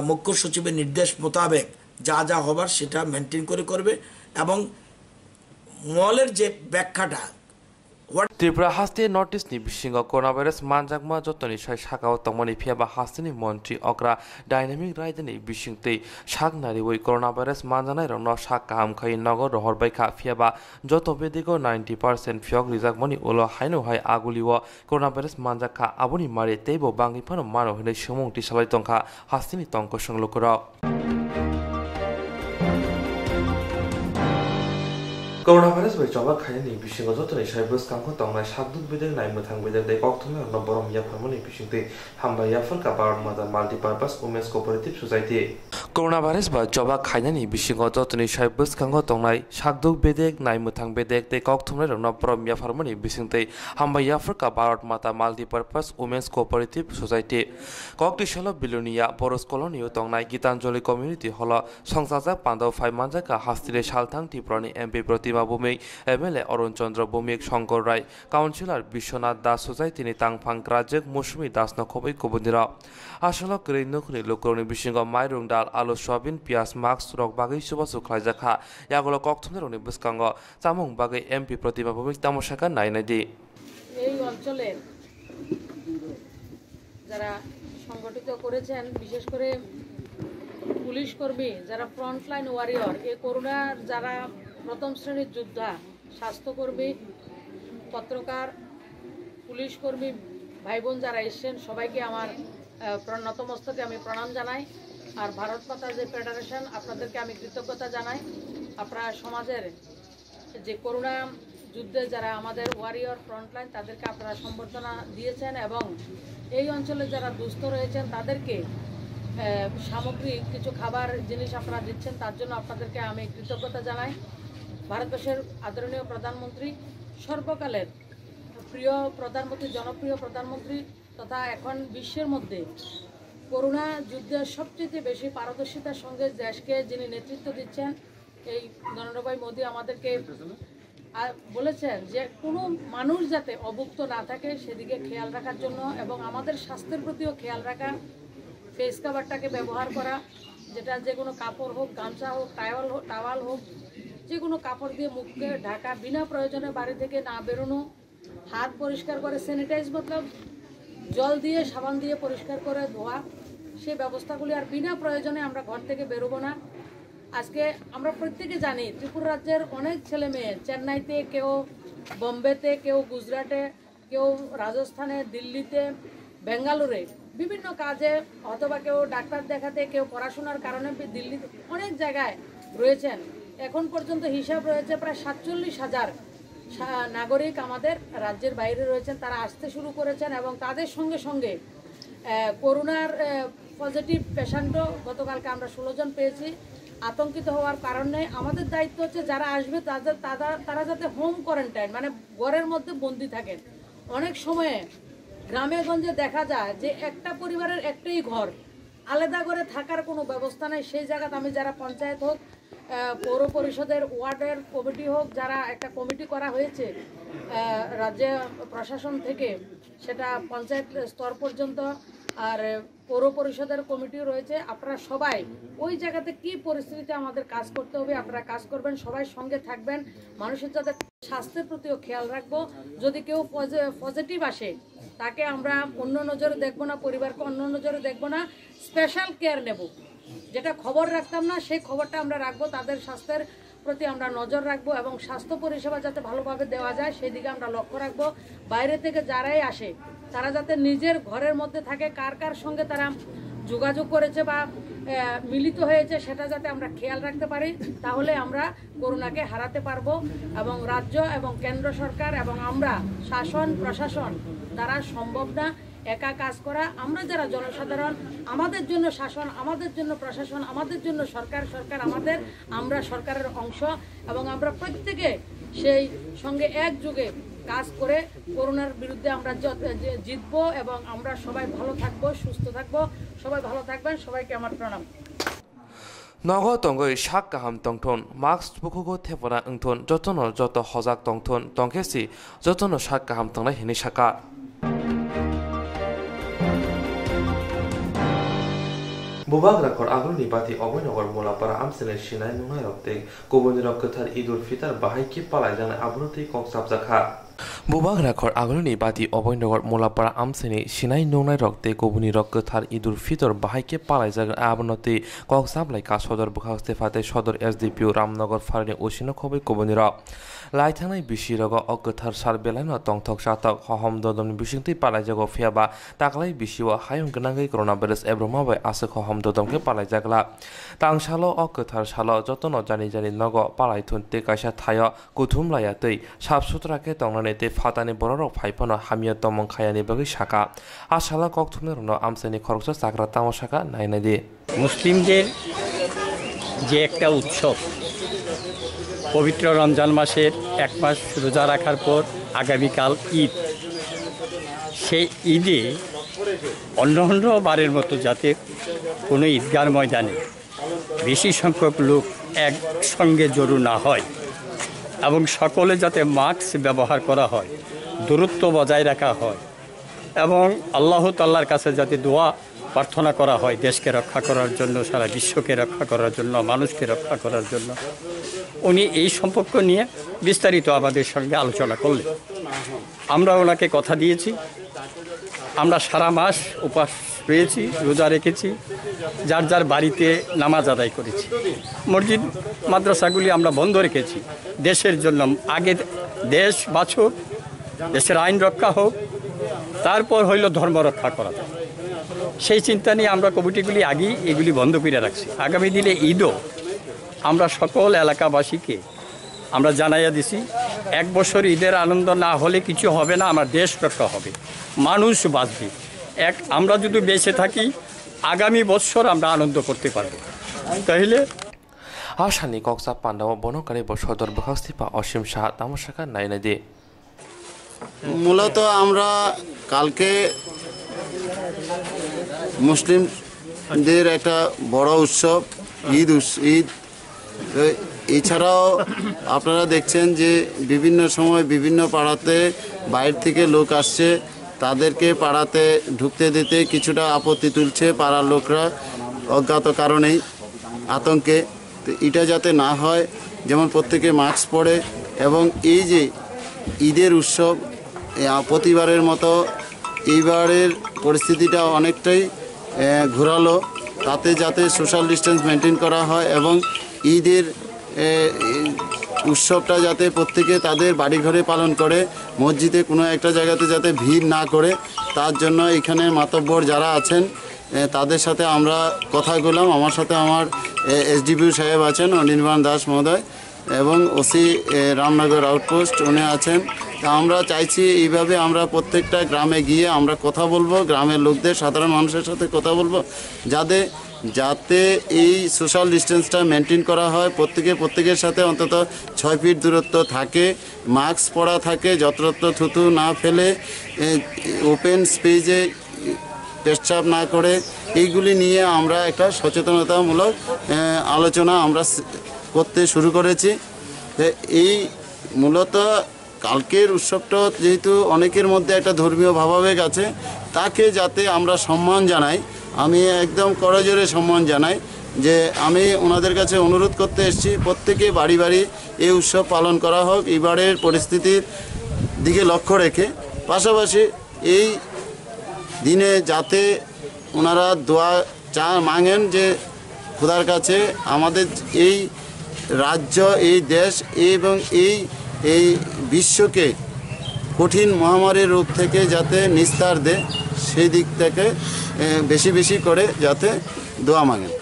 মুখ্য সচিবের নির্দেশ মোতাবেক যা যা হবার সেটা মেনটেন করে করবে এবং মলের যে ব্যাখ্যাটা ত্রিপুরা হাস্তে নর্থ ইস্ট नि बिसिङाव कोरोना भाइरास मानजागमा जतनि साय सागाव तमनि फियाबा हास्तेनि मन्त्री अग्रा डायनामिक रायदनि बिसिङतै साग नारिवै कोरोना भाइरास मानजानाय रंनो साग काहामखाय नगर रहरबायखा फियाबा जत बेदिगो 90% फियग रिजागमनि उलो हायनो हाय आगुलिव कोरोना भाइरास मानजाखा आबुनि मारे तेबो बांगिफानो मानो हनै सुमुंथि सालाय तंखा हास्तेनि तंक संलुकरा corona virus bai jawab khaini bisingo jotoni saibus kamko tongnai sakduk bedek nai muthang bedek dei kokthumai no borom ya pharmoni bisingte hamba ya falka barat mada multi purpose women's cooperative society corona virus bai jawab khaini bisingo jotoni saibus kamko tongnai sakduk bedek nai muthang bedek dei kokthumai no borom ya pharmoni bisingte hamba ya falka barat mada multi purpose women's cooperative society kokti shalo bilonia boros colony tongnai gitanjali community holo songsaja pandau 5 manjaka hastile salthang tiprani mp proti Bhowmik MLA Arun Chandra Bhowmik Shankar Roy councillor Biswanath Das সোজাই তিনি তাংফাং রাজ্যক মৌসুমী দাস নখবই কবুন্দিরা আসলে grain নখনি লোকরনি বিশিঙ্গ মাইরং ডাল আলু soybean পিয়াজ mask rock বাগৈ সুবাসু খাইজাখা ইয়াগুলো কক্থনের উনি বুসকাঙ্গ চামুং বাগৈ এমপি প্রতিমা ভৌমিক তামসাকা নাইনাইদি এই অঞ্চলে যারা সংগঠিত করেছেন বিশেষ করে পুলিশ কর্মী যারা ফ্রন্টলাইন ওয়ারিয়র এই করোনার যারা প্রথম শ্রেণীর যোদ্ধা স্বাস্থ্যকর্মী পত্রকার পুলিশ কর্মী ভাই বোন যারা এসেছেন সবাইকে আমার নতমস্তকে আমি প্রণাম জানাই। আর ভারত মাতা যে ফেডারেশন, আপনাদেরকে আমি কৃতজ্ঞতা জানাই। আপনারা সমাজের যে করোনা যুদ্ধে যারা আমাদের ওয়ারিয়র ফ্রন্টলাইন, তাদেরকে আপনারা সম্বর্ধনা দিয়েছেন এবং এই অঞ্চলে যারা দুস্থ রয়েছেন তাদেরকে সামগ্রিক কিছু খাবার জিনিস আপনারা দিচ্ছেন, তার জন্য আপনাদেরকে আমি কৃতজ্ঞতা জানাই। ভারতবর্ষের আদরণীয় প্রধানমন্ত্রী, সর্বকালের প্রিয় প্রধানমন্ত্রী, জনপ্রিয় প্রধানমন্ত্রী তথা এখন বিশ্বের মধ্যে করোনা যুদ্ধে সবচেয়ে বেশি পারদর্শিতার সঙ্গে দেশকে যিনি নেতৃত্ব দিচ্ছেন, এই নরেন্দ্র ভাই মোদী আমাদেরকে বলেছেন যে কোনো মানুষ যাতে অভুক্ত না থাকে সেদিকে খেয়াল রাখার জন্য এবং আমাদের স্বাস্থ্যের প্রতিও খেয়াল রাখা। ফেস কাভারটাকে ব্যবহার করা, যেটা যে কোনো কাপড় হোক, গামছা হোক, টাওয়াল হোক, যে কোনো কাপড় দিয়ে মুখকে ঢাকা, বিনা প্রয়োজনে বাড়ি থেকে না বেরোনো, হাত পরিষ্কার করে স্যানিটাইজ মতলব জল দিয়ে সাবান দিয়ে পরিষ্কার করে ধোয়া, সেই ব্যবস্থাগুলি। আর বিনা প্রয়োজনে আমরা ঘর থেকে বেরোবো না। আজকে আমরা প্রত্যেকে জানি ত্রিপুরা রাজ্যের অনেক ছেলে মেয়ে চেন্নাইতে, কেউ বোম্বেতে, কেউ গুজরাটে, কেউ রাজস্থানে, দিল্লিতে, বেঙ্গালুরে বিভিন্ন কাজে, অথবা কেউ ডাক্তার দেখাতে, কেউ পড়াশোনার কারণে দিল্লিতে অনেক জায়গায় রয়েছেন। এখন পর্যন্ত হিসাব রয়েছে প্রায় 47,000 নাগরিক আমাদের রাজ্যের বাইরে রয়েছেন, তারা আসতে শুরু করেছেন এবং তাদের সঙ্গে সঙ্গে করোনার পজিটিভ পেশেন্টও গতকালকে আমরা 16 জন পেয়েছি। আতঙ্কিত হওয়ার কারণ নেই। আমাদের দায়িত্ব হচ্ছে যারা আসবে তারা যাতে হোম কোয়ারেন্টাইন মানে ঘরের মধ্যে বন্দি থাকেন। অনেক সময়ে গ্রামে গঞ্জে দেখা যায় যে একটা পরিবারের একটাই ঘর, আলাদা করে থাকার কোনো ব্যবস্থা নেই। সেই জায়গাতে আমি যারা পঞ্চায়েত হোক, পৌর পরিষদের ওয়ার্ডের কমিটি হোক, যারা একটা কমিটি করা হয়েছে রাজ্য প্রশাসন থেকে, সেটা পঞ্চায়েত স্তর পর্যন্ত আর পৌর পরিষদের কমিটি রয়েছে, আপনারা সবাই ওই জায়গাতে কি পরিস্থিতিতে আমাদের কাজ করতে হবে আপনারা কাজ করবেন, সবাই সঙ্গে থাকবেন। মানুষের যাতে স্বাস্থ্যের প্রতিও খেয়াল রাখবো। যদি কেউ পজিটিভ আসে তাকে আমরা অন্য নজরে দেখবো না, পরিবারকে অন্য নজরে দেখবো না, স্পেশাল কেয়ার নেব। যেটা খবর রাখতাম না সেই খবরটা আমরা রাখবো, তাদের স্বাস্থ্যের প্রতি আমরা নজর রাখবো এবং স্বাস্থ্য পরিষেবা যাতে ভালোভাবে দেওয়া যায় সেই দিকে আমরা লক্ষ্য রাখবো। বাইরে থেকে যারাই আসে তারা যাতে নিজের ঘরের মধ্যে থাকে, কার কার সঙ্গে তারা যোগাযোগ করেছে বা মিলিত হয়েছে সেটা যাতে আমরা খেয়াল রাখতে পারি, তাহলে আমরা করোনাকে হারাতে পারবো। এবং রাজ্য এবং কেন্দ্র সরকার এবং আমরা শাসন প্রশাসন দ্বারা সম্ভব না একা কাজ করা। আমরা যারা জনসাধারণ, আমাদের জন্য শাসন, আমাদের জন্য প্রশাসন, আমাদের জন্য সরকার, সরকার আমাদের, আমরা সরকারের অংশ এবং আমরা প্রত্যেকে সেই সঙ্গে একযোগে কাজ করে করোনার বিরুদ্ধে আমরা জিতবো এবং আমরা সবাই ভালো থাকবো, সুস্থ থাকবো। সবাই ভালো থাকবেন, সবাইকে আমার প্রণাম। নগ তঙ্গই শাক গাহাম তংথন মাস্ক বুকুগো থেপনা ওংথন যতন যত হজাক তংথন তংखेसि যতন শাক গাহাম তংনাय हिनि शाखा Bubak rakor agroni pati obonogor molapara amsene shinai nungai rokte koboni rokkathar idul fitar bahai ki palai jana abruti kok sabjakha Bubak rakor agroni pati obonogor molapara amsene shinai nungai rokte koboni rokkathar idul fitar bahai ki palai jana abruti kok sablai ka sodor bukhaste fate sodor SDPO Ramnogor farni osino khobai koboni rok Laithanai bisirogo okkathar sar belaino tongthok satok hohom dodom bisingti palai jago phiaba taklai bisiwa hayung gwnangai coronavirus ebromabai asuk hohom dodom ke palai jagla tangsalo okkathar salo jotono jani jani nogo palai thunte kaisa thayo kuthum laya tei sab sutra ke tongnane te fatani bororok phaipano hamia tomong khayani bagi shaka asala kok thumne rono amsani khoroksa sakra tamashaka nainadi মুসলিমদের যে একটা উৎসব পবিত্র রমজান মাসের এক মাস রোজা রাখার পর আগামীকাল ঈদ, সেই ঈদে অন্য বারের মতো যাতে কোনো ঈদগার ময়দানে বেশি সংখ্যক লোক একসঙ্গে জড়ো না হয় এবং সকলে যাতে মাস্ক ব্যবহার করা হয়, দূরত্ব বজায় রাখা হয় এবং আল্লাহ তাআলার কাছে যাতে দোয়া প্রার্থনা করা হয় দেশকে রক্ষা করার জন্য, সারা বিশ্বকে রক্ষা করার জন্য, মানুষকে রক্ষা করার জন্য। উনি এই সম্পর্ক নিয়ে বিস্তারিত আমাদের সঙ্গে আলোচনা করলেন। আমরা ওনাকে কথা দিয়েছি, আমরা সারা মাস উপবাস রয়েছি, রোজা রেখেছি, যার যার বাড়িতে নামাজ আদায় করেছি। মসজিদ মাদ্রাসাগুলি আমরা বন্ধ রেখেছি দেশের জন্য। আগে দেশ বাঁচুক, দেশের আইন রক্ষা হোক, তারপর হইল ধর্ম রক্ষা করা। সেই চিন্তা নিয়ে আমরা কমিটিগুলি আগেই এগুলি বন্ধ করে রাখছি। আগামী দিনে ঈদও আমরা সকল এলাকাবাসীকে আমরা জানাইয়া দিছি, এক বছর ঈদের আনন্দ না হলে কিছু হবে না, আমার দেশ রক্ষা হবে, মানুষ বাঁচবে। আমরা যদি বেঁচে থাকি আগামী বছর আমরা আনন্দ করতে পারবো। তাহলে আসানি কক্সা পান্ডাও বনকারী সদর বখাস্তিপা অসীম শাহ তামসাকা নাইনা দিয়ে মূলত আমরা কালকে মুসলিমদের একটা বড় উৎসব ঈদ এছাড়াও আপনারা দেখছেন যে বিভিন্ন সময় বিভিন্ন পাড়াতে বাইরে থেকে লোক আসছে, তাদেরকে পাড়াতে ঢুকতে দিতে কিছুটা আপত্তি তুলছে পাড়ার লোকরা অজ্ঞাত কারণেই আতঙ্কে। তো এটা যাতে না হয়, যেমন প্রত্যেকে মাস্ক পরে, এবং এই যে ঈদের উৎসব প্রতিবারের মতো এইবারের পরিস্থিতিটা অনেকটাই ঘোরালো, তাতে যাতে সোশ্যাল ডিস্টেন্স মেনটেন করা হয় এবং ঈদের উৎসবটা যাতে প্রত্যেকে তাদের বাড়িঘরে পালন করে, মসজিদে কোনো একটা জায়গাতে যাতে ভিড় না করে, তার জন্য এখানে মাতব্বর যারা আছেন তাদের সাথে আমরা কথা বললাম। আমার সাথে আমার এসডিপিও সাহেব আছেন অনির্বাণ দাস মহোদয় এবং ওসি রামনগর আউটপোস্ট উনি আছেন। তা আমরা চাইছি এইভাবে আমরা প্রত্যেকটা গ্রামে গিয়ে আমরা কথা বলবো, গ্রামের লোকদের সাধারণ মানুষের সাথে কথা বলবো, যাতে এই সোশ্যাল ডিস্টেন্সটা মেনটেন করা হয়, প্রত্যেকের সাথে অন্তত 6 ফিট দূরত্ব থাকে, মাস্ক পরা থাকে, যত্রতত্র থুতু না ফেলে, ওপেন স্পেসে পেশাব না করে, এইগুলি নিয়ে আমরা একটা সচেতনতামূলক আলোচনা আমরা করতে শুরু করেছি। এই মূলত কালকের উৎসবটা যেহেতু অনেকের মধ্যে একটা ধর্মীয় ভাবাবেগ আছে, তাকে যাতে আমরা সম্মান জানাই, আমি একদম করজোরে সম্মান জানাই যে আমি ওনাদের কাছে অনুরোধ করতে এসেছি প্রত্যেকে বাড়ি বাড়ি এই উৎসব পালন করা হোক এবারের পরিস্থিতির দিকে লক্ষ্য রেখে। পাশাপাশি এই দিনে যাতে ওনারা দোয়া মাঙেন যে খোদার কাছে আমাদের এই রাজ্য, এই দেশ এবং এই বিশ্বকে কঠিন মহামারীর রূপ থেকে যাতে নিস্তার দেয়, সেই দিক থেকে বেশি বেশি করে যাতে দোয়া মাঙেন।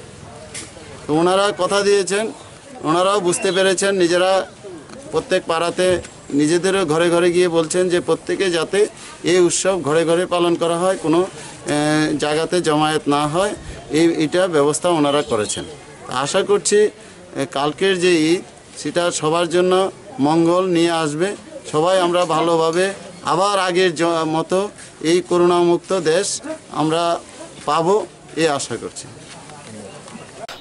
তো ওনারা কথা দিয়েছেন, ওনারাও বুঝতে পেরেছেন, নিজেরা প্রত্যেক পাড়াতে নিজেদেরও ঘরে ঘরে গিয়ে বলছেন যে প্রত্যেকে যাতে এই উৎসব ঘরে ঘরে পালন করা হয়, কোনো জায়গাতে জমায়েত না হয়, এইটা ব্যবস্থা ওনারা করেছেন। আশা করছি কালকের যে ঈদ সেটা সবার জন্য মঙ্গল নিয়ে আসবে, সবাই আমরা ভালোভাবে আবার আগের মতো এই করোনামুক্ত দেশ আমরা পাবো এই আশা করছি।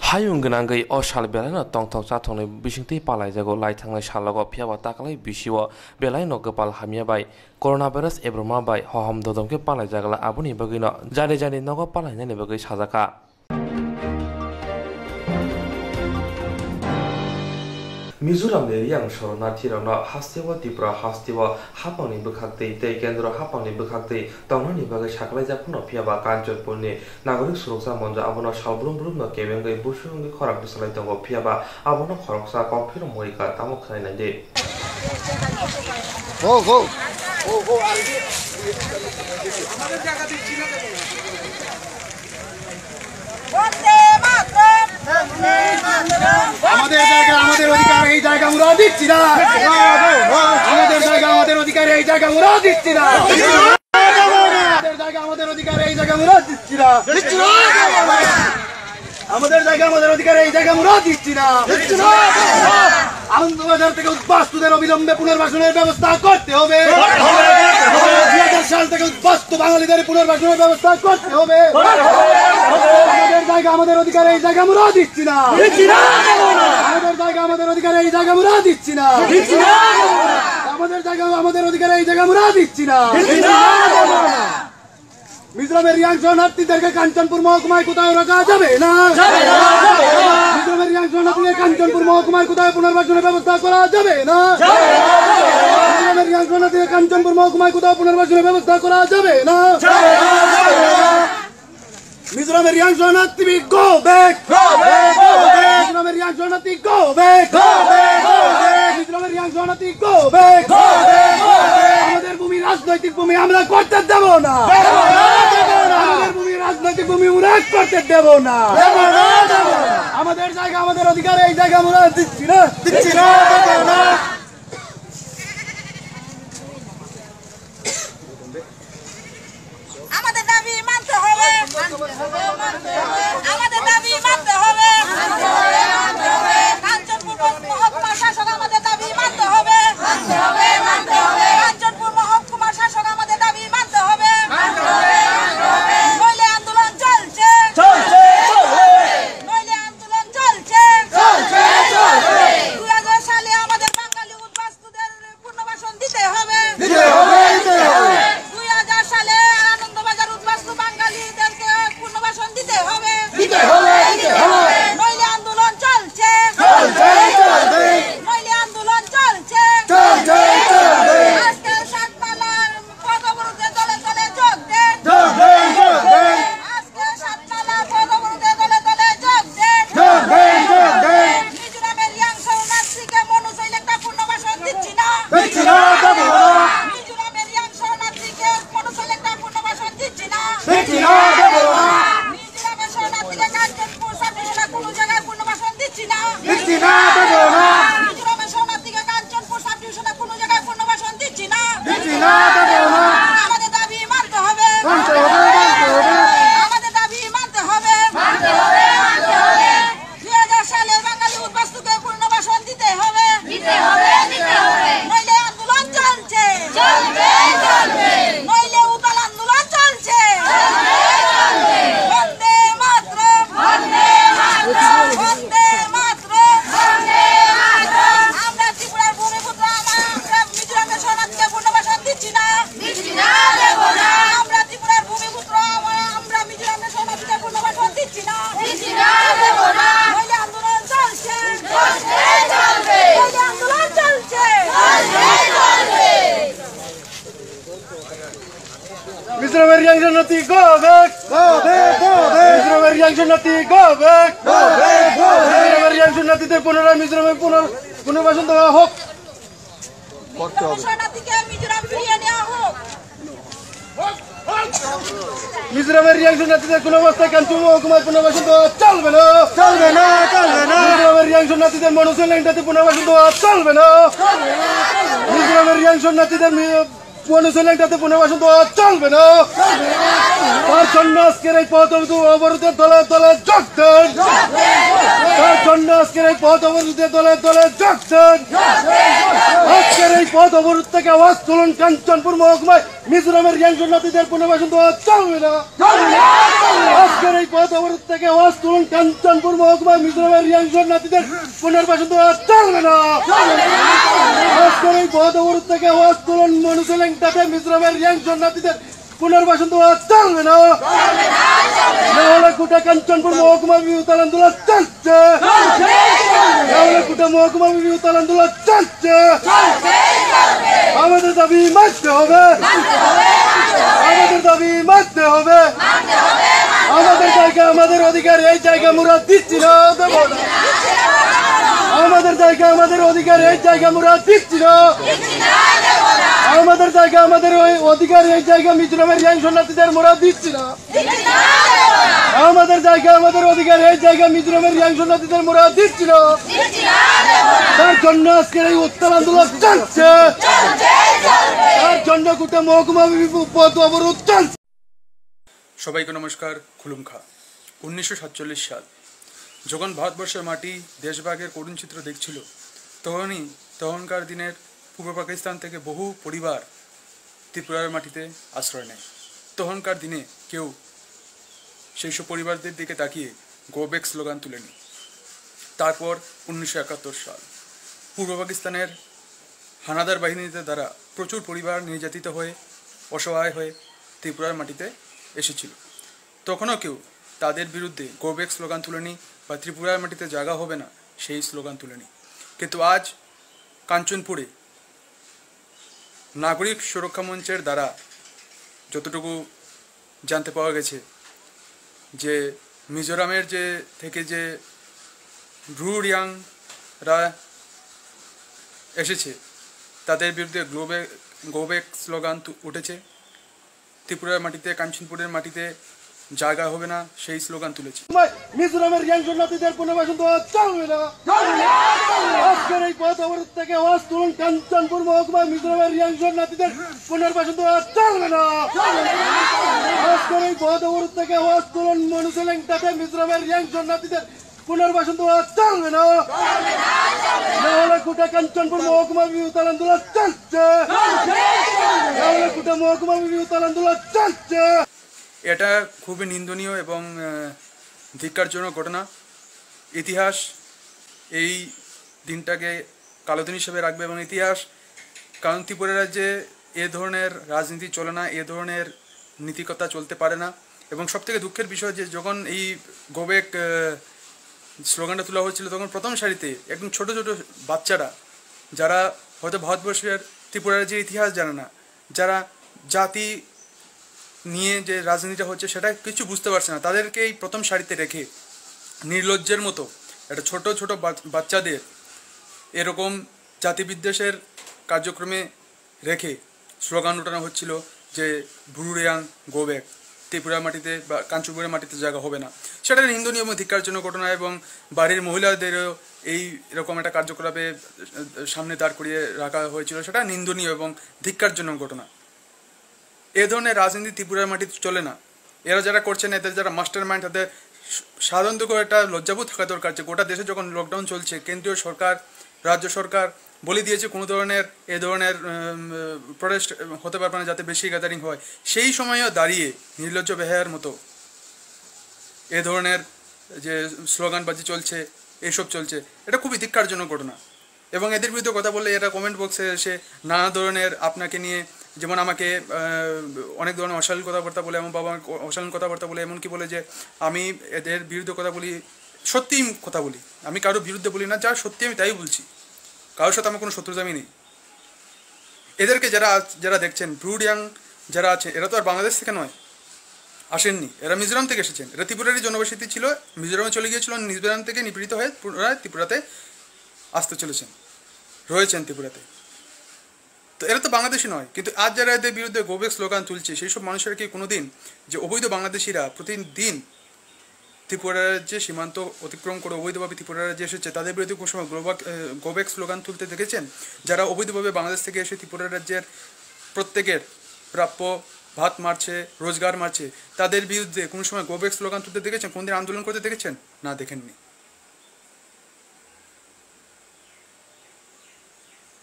হায়ুং গনাঙ্গै अ साल बेलायनो तंथक जाथंनाय बिसिंथि पालायजागौ लाइथांनाय सालागौ फियाबा ताकलाय बिसिव बेलायनो गोपाल हामियाबाय कोरोना भाइरास एब्रमा बाय हहम ददमके पालायजागला आबुनि बगैनो जानि जानि नगो पालायनायनि बगै साजाखा। मिजोराम रियां शरणार्थीरावनो हास्तेवा त्रिपुरा हास्तेवा हापांनि बोखाक्तै तै केन्द्र हापांनि बोखाक्तै तंनानि बागै साकलायजाफुनो फियाबा कान्चनपुरनि नागरिक सुरक्षा मन्ज आबनो सालब्रुमब्रुमनो केबेंगै बुसुंगै खराक बिसलाय दङ फियाबा आबनो खरकसा कफिर मरिका तामो खानाय दे हो हो हो हो আমাদের জায়গা দিচ্ছি না আমাদের জায়গা আমাদের অধিকার, এই জায়গা আমরা দিচ্ছি না। আমাদের জায়গা আমাদের অধিকার, এই জায়গা আমরা দিচ্ছি না। আমাদের জায়গা আমাদের অধিকার, এই জায়গা আমরা দিচ্ছি না। আমাদের জায়গা আমাদের অধিকার, এই জায়গা আমরা দিচ্ছি না। আনন্দবাজার থেকে উদ্বাস্তুদের অবিলম্বে পুনর্বাসনের ব্যবস্থা করতে হবে। 2000 সাল থেকে উদ্বাস্তু বাঙালিদের পুনর্বাসনের ব্যবস্থা করতে হবে। আমাদের জায়গা আমাদের অধিকার, এই জায়গা আমরা দিচ্ছি না। আমাদের জায়গা আমাদের অধিকার, এই জায়গা আমরা দিচ্ছি না। আমাদের জায়গা আমাদের অধিকার, এই জায়গা আমরা দিচ্ছি না। মিজোরামের রিয়াং শরণার্থীদেরকে কাঞ্চনপুর মহকুমায় কোথাও রাখা যাবে না। মিজোরামের রিয়াং শরণার্থীদের কাঞ্চনপুর মহকুমায় কোথাও পুনর্বাসনের ব্যবস্থা করা যাবে না। মিজোরামের রিয়াং শরণার্থীদের কাঞ্চনপুর মহকুমায় কোথাও পুনর্বাসনের ব্যবস্থা করা যাবে না। মিজোরামের রিয়াং শরণার্থী গো ব্যাক, মিজোরামের রিয়াং শরণার্থী গো ব্যাক, মিজোরামের রিয়াং শরণার্থী গো ব্যাক। আমাদের ভূমি রাজনৈতিক ভূমি আমরা করতে দেব না। আমাদের ভূমি রাজনৈতিক আমরা করতে দেব না আমাদের জায়গা আমাদের অধিকার এই জায়গা আমরা দিচ্ছি না দেব না আমাদের দাবি মানতে হবে আমাদের দাবি মানতে হবে কাঞ্চনপুর মহকুমা শাসক আমাদের দাবি মানতে হবে কাঞ্চনপুর মহকুমা শাসক আমাদের দাবি মানতে হবে নইলে আন্দোলন চলছে নইলে আন্দোলন চলছে 2000 সালে আমাদের বাঙালি উদ্বাস্তুদের পুনর্বাসন দিতে হবে 2000 সালে আনন্দবাজার উদ্বাস্তু বাঙালিদেরকে পুনর্বাসন দিতে হবে নইলে আন্দোলন চলছে নইলে আন্দোলন চলছে আজকে সাতমালার পথ অবরোধে দলে দলে যোগ দেন আজকে সাতমালার পথ অবরোধে দলে দলে যোগ দেন মিজোরামের ইয়াং শরণার্থীকে মনুষ্যলেখটা পুনর্বাসন দিচ্ছি না মিজোরামের ইয়াং শরণার্থীকে মনুষ্যলেখটা পুনর্বাসন দিচ্ছি না মিজোরামের শরণার্থীকে কাঞ্চনপুর সাবডিভিশনে কোনো জায়গায় পুনর্বাসন দিচ্ছি না মিজোরামের শরণার্থীকে কাঞ্চনপুর সাবডিভিশনে কোনো জায়গায় পুনর্বাসন দিচ্ছি না আমাদের দাবি মানতে হবে আমাদের দাবি মানতে হবে 2000 সালের বাঙালি উদ্বাস্তুকে পুনর্বাসন দিতে হবে নইলে আন্দোলন চলছে নইলে উতাল আন্দোলন চলছে বন্দে মাতরম বন্দে মাতরম আমরা ত্রিপুরার ভূমিপুত্র আমরা মিজোরামের শরণার্থীকে পুনর্বাসন দিচ্ছি না আমরা ত্রিপুরার ভূমিপুত্র আমরা মিজোরামের শরণার্থীকে পুনর্বাসন দিচ্ছি না নইলে আন্দোলন চলছে নইলে আন্দোলন চলছে মিজোরামের ইয়াং শরণার্থী গো ব্যাক মিজোরামের ইয়াং শরণার্থী গো ব্যাক মিজোরামের ইয়াং শরণার্থীদের পুনরায় মিজোরামের পুনর্বাসন দেওয়া হোক শরণার্থীকে মিজোরাম ফিরিয়ে নেওয়া হোক মিজোরামের ইয়াং শরণার্থীদের কোনো অবস্থায় কাঞ্চনপুর মহকুমায় পুনর্বাসন দেওয়া চলবে না মিজোরামের ইয়াং শরণার্থীদের মনুষ্যলেখটাতে পুনর্বাসন দেওয়া চলবে না মিজোরামের ইয়াং শরণার্থীদের মনুষ্যলেখটাতে পুনর্বাসন দেওয়া চলবে না তার জন্য আজকের এই পথ অবরোধের দলে দলে যোগ দেন তার জন্য আজকের এই পথ অবরোধের দলে দলে যোগ দেন আজকের এই পথ অবরোধ থেকে আওয়াজ তুলুন কাঞ্চনপুর মহকুমায় মিজোরামের ইয়াং শরণার্থীদের পুনর্বাসন দেওয়া চলবে না আজকের এই পথ অবরোধ থেকে আওয়াজ তুলুন কাঞ্চনপুর মহকুমায় মিজোরামের ইয়াং শরণার্থীদের পুনর্বাসন দেওয়া চলবে না আজকের এই পথ অবরোধ থেকে আওয়াজ তুলুন মনুষ্যলেখটাতে মিজোরামের ইয়াং শরণার্থীদের পুনর্বাসন দেওয়া চলবে না নাহলে গোটা কাঞ্চনপুর মহকুমা বিউতাল আন্দোলন চলছে নাহলে গোটা মহকুমা বিউতাল আন্দোলন চলছে আমাদের দাবি মানতে হবে আমাদের দাবি মানতে হবে আমাদের জায়গা আমাদের অধিকার এই জায়গা আমরা দিচ্ছি না দেব না আমাদের জায়গা আমাদের অধিকার এই জায়গা আমরা দিচ্ছি না আমাদের জায়গা আমাদের অধিকার এই জায়গা মিজোরামের ইয়াং শরণার্থীদের আমরা দিচ্ছি না আমাদের জায়গা আমাদের অধিকার এই জায়গা মিজোরামের ইয়াং শরণার্থীদের আমরা দিচ্ছি না তার জন্য আজকের এই উত্তাল আন্দোলন চলছে তার জন্য গোটা মহকুমা পথ অবরোধ চলছে। সবাইকে নমস্কার। খুলুমখা 1947 সাল যখন ভারতবর্ষের মাটি দেশভাগের করুণ চিত্র দেখছিল তখনকার দিনের পূর্ব পাকিস্তান থেকে বহু পরিবার ত্রিপুরার মাটিতে আশ্রয় নেয়। তখনকার দিনে কেউ সেই সব পরিবারদের দিকে তাকিয়ে গো ব্যাক স্লোগান তুলেনি। তারপর 1971 সাল পূর্ব পাকিস্তানের হানাদার বাহিনীদের দ্বারা প্রচুর পরিবার নির্যাতিত হয়ে অসহায় হয়ে ত্রিপুরার মাটিতে এসেছিল। তখনও কেউ তাদের বিরুদ্ধে গো ব্যাক স্লোগান তুলেনি বা ত্রিপুরার মাটিতে জায়গা হবে না সেই স্লোগান তুলেনি। কিন্তু আজ কাঞ্চনপুরে নাগরিক সুরক্ষা মঞ্চের দ্বারা যতটুকু জানতে পাওয়া গেছে যে মিজোরামের যে ব্রুরিয়াংরা এসেছে তাদের বিরুদ্ধে গো ব্যাক স্লোগান উঠেছে। ত্রিপুরার মাটিতে কাঞ্চনপুরের মাটিতে জায়গা হবে না সেই স্লোগান তুলেছি। মিজোরামের রিয়াং শরণার্থীদের পুনর্বাসন তো চলবে না। আজকের এই পথ অবরোধ থেকে আওয়াজ তুলুন কাঞ্চনপুর মহকুমার মিজোরামের রিয়াং শরণার্থীদের পুনর্বাসন তো চলবে না। আজকের এই পথ অবরোধ থেকে আওয়াজ তুলুন মনুসেলেংটাতে মিজোরামের রিয়াং শরণার্থীদের পুনর্বাসন তো চলবে না। নাহলে গোটা কাঞ্চনপুর মহকুমা বিরোধিতার আন্দোলন চলছে। নাহলে গোটা মহকুমা বিরোধিতার আন্দোলন চলছে। এটা খুবই নিন্দনীয় এবং ধিক্কারজনক ঘটনা। ইতিহাস এই দিনটাকে কালো দিন হিসেবে রাখবে এবং ইতিহাস, কারণ ত্রিপুরা রাজ্যে এ ধরনের রাজনীতি চলে না, এ ধরনের নীতিকথা চলতে পারে না। এবং সবথেকে দুঃখের বিষয় যে যখন এই গোবেক স্লোগানটা তোলা হচ্ছিল তখন প্রথম সারিতে একদম ছোট ছোট বাচ্চারা, যারা হয়তো ভারতবর্ষের ত্রিপুরা রাজ্যের ইতিহাস জানে না, যারা জাতি নিয়ে যে রাজনীতিটা হচ্ছে সেটা কিছু বুঝতে পারছে না, তাদেরকে এই প্রথম সারিতে রেখে নির্লজ্জের মতো একটা ছোট ছোট বাচ্চাদের এরকম জাতিবিদ্বেষের কার্যক্রমে রেখে স্লোগান ওঠানো হচ্ছিল যে ব্রুরিয়াং গোবেক, ত্রিপুরা মাটিতে বা কাঞ্চনপুরের মাটিতে জায়গা হবে না। সেটা নিন্দনীয় এবং ধিক্কারজনক ঘটনা এবং বাড়ির মহিলাদেরও এই এরকম একটা কার্যকলাপে সামনে দাঁড় করিয়ে রাখা হয়েছিল, সেটা নিন্দনীয় এবং ধিক্কারজনক ঘটনা। এ ধরনের রাজনীতি ত্রিপুরার মাটিতে চলে না। এরা যারা করছেন, এদের যারা মাস্টার মাইন্ড, তাদের সাধারণত একটা লজ্জাবোধ থাকা দরকার যে গোটা দেশে যখন লকডাউন চলছে, কেন্দ্রীয় সরকার, রাজ্য সরকার বলে দিয়েছে কোনো ধরনের এ ধরনের প্রোটেস্ট হতে পারবে না যাতে বেশি গ্যাদারিং হয়, সেই সময়ও দাঁড়িয়ে নির্লজ্জ বেহায়ার মতো এ ধরনের যে স্লোগানবাজি চলছে, এইসব চলছে, এটা খুবই ধিক্কারজনক ঘটনা। এবং এদের বিরুদ্ধে কথা বললে এরা কমেন্ট বক্সে এসে নানা ধরনের আপনাকে নিয়ে, যেমন আমাকে অনেক ধরনের অশালীন কথাবার্তা বলে, আমার বাবা অশালীন কথাবার্তা বলে, এমনকি বলে যে আমি এদের বিরুদ্ধে কথা বলি, সত্যিই কথা বলি, আমি কারোর বিরুদ্ধে বলি না, যা সত্যি আমি তাই বলছি, কারোর সাথে আমার কোনো শত্রুতামি নেই। এদেরকে যারা দেখছেন, ব্রুরিয়াং যারা আছে, এরা তো আর বাংলাদেশ থেকে নয়, আসেননি, এরা মিজোরাম থেকে এসেছেন। এরা ত্রিপুরারই জনবসতি ছিল, মিজোরামে চলে গিয়েছিল, মিজোরাম থেকে নিপীড়িত হয়ে পুনরায় ত্রিপুরাতে আসতে চলেছেন, রয়েছেন ত্রিপুরাতে। তো এরা তো বাংলাদেশি নয়, কিন্তু আজ যারা এদের বিরুদ্ধে গোবেক স্লোগান তুলছে, সেই সব মানুষেরা কি কোনোদিন যে অবৈধ বাংলাদেশিরা প্রতিদিন ত্রিপুরা রাজ্যে সীমান্ত অতিক্রম করে অবৈধভাবে ত্রিপুরা রাজ্যে এসেছে, তাদের বিরুদ্ধে কোনো সময় গোবেক স্লোগান তুলতে দেখেছেন? যারা অবৈধভাবে বাংলাদেশ থেকে এসে ত্রিপুরা রাজ্যের প্রত্যেকের প্রাপ্য ভাত মারছে, রোজগার মারছে, তাদের বিরুদ্ধে কোনো সময় গোবেক স্লোগান তুলতে দেখেছেন? কোনদিন আন্দোলন করতে দেখেছেন? না, দেখেননি।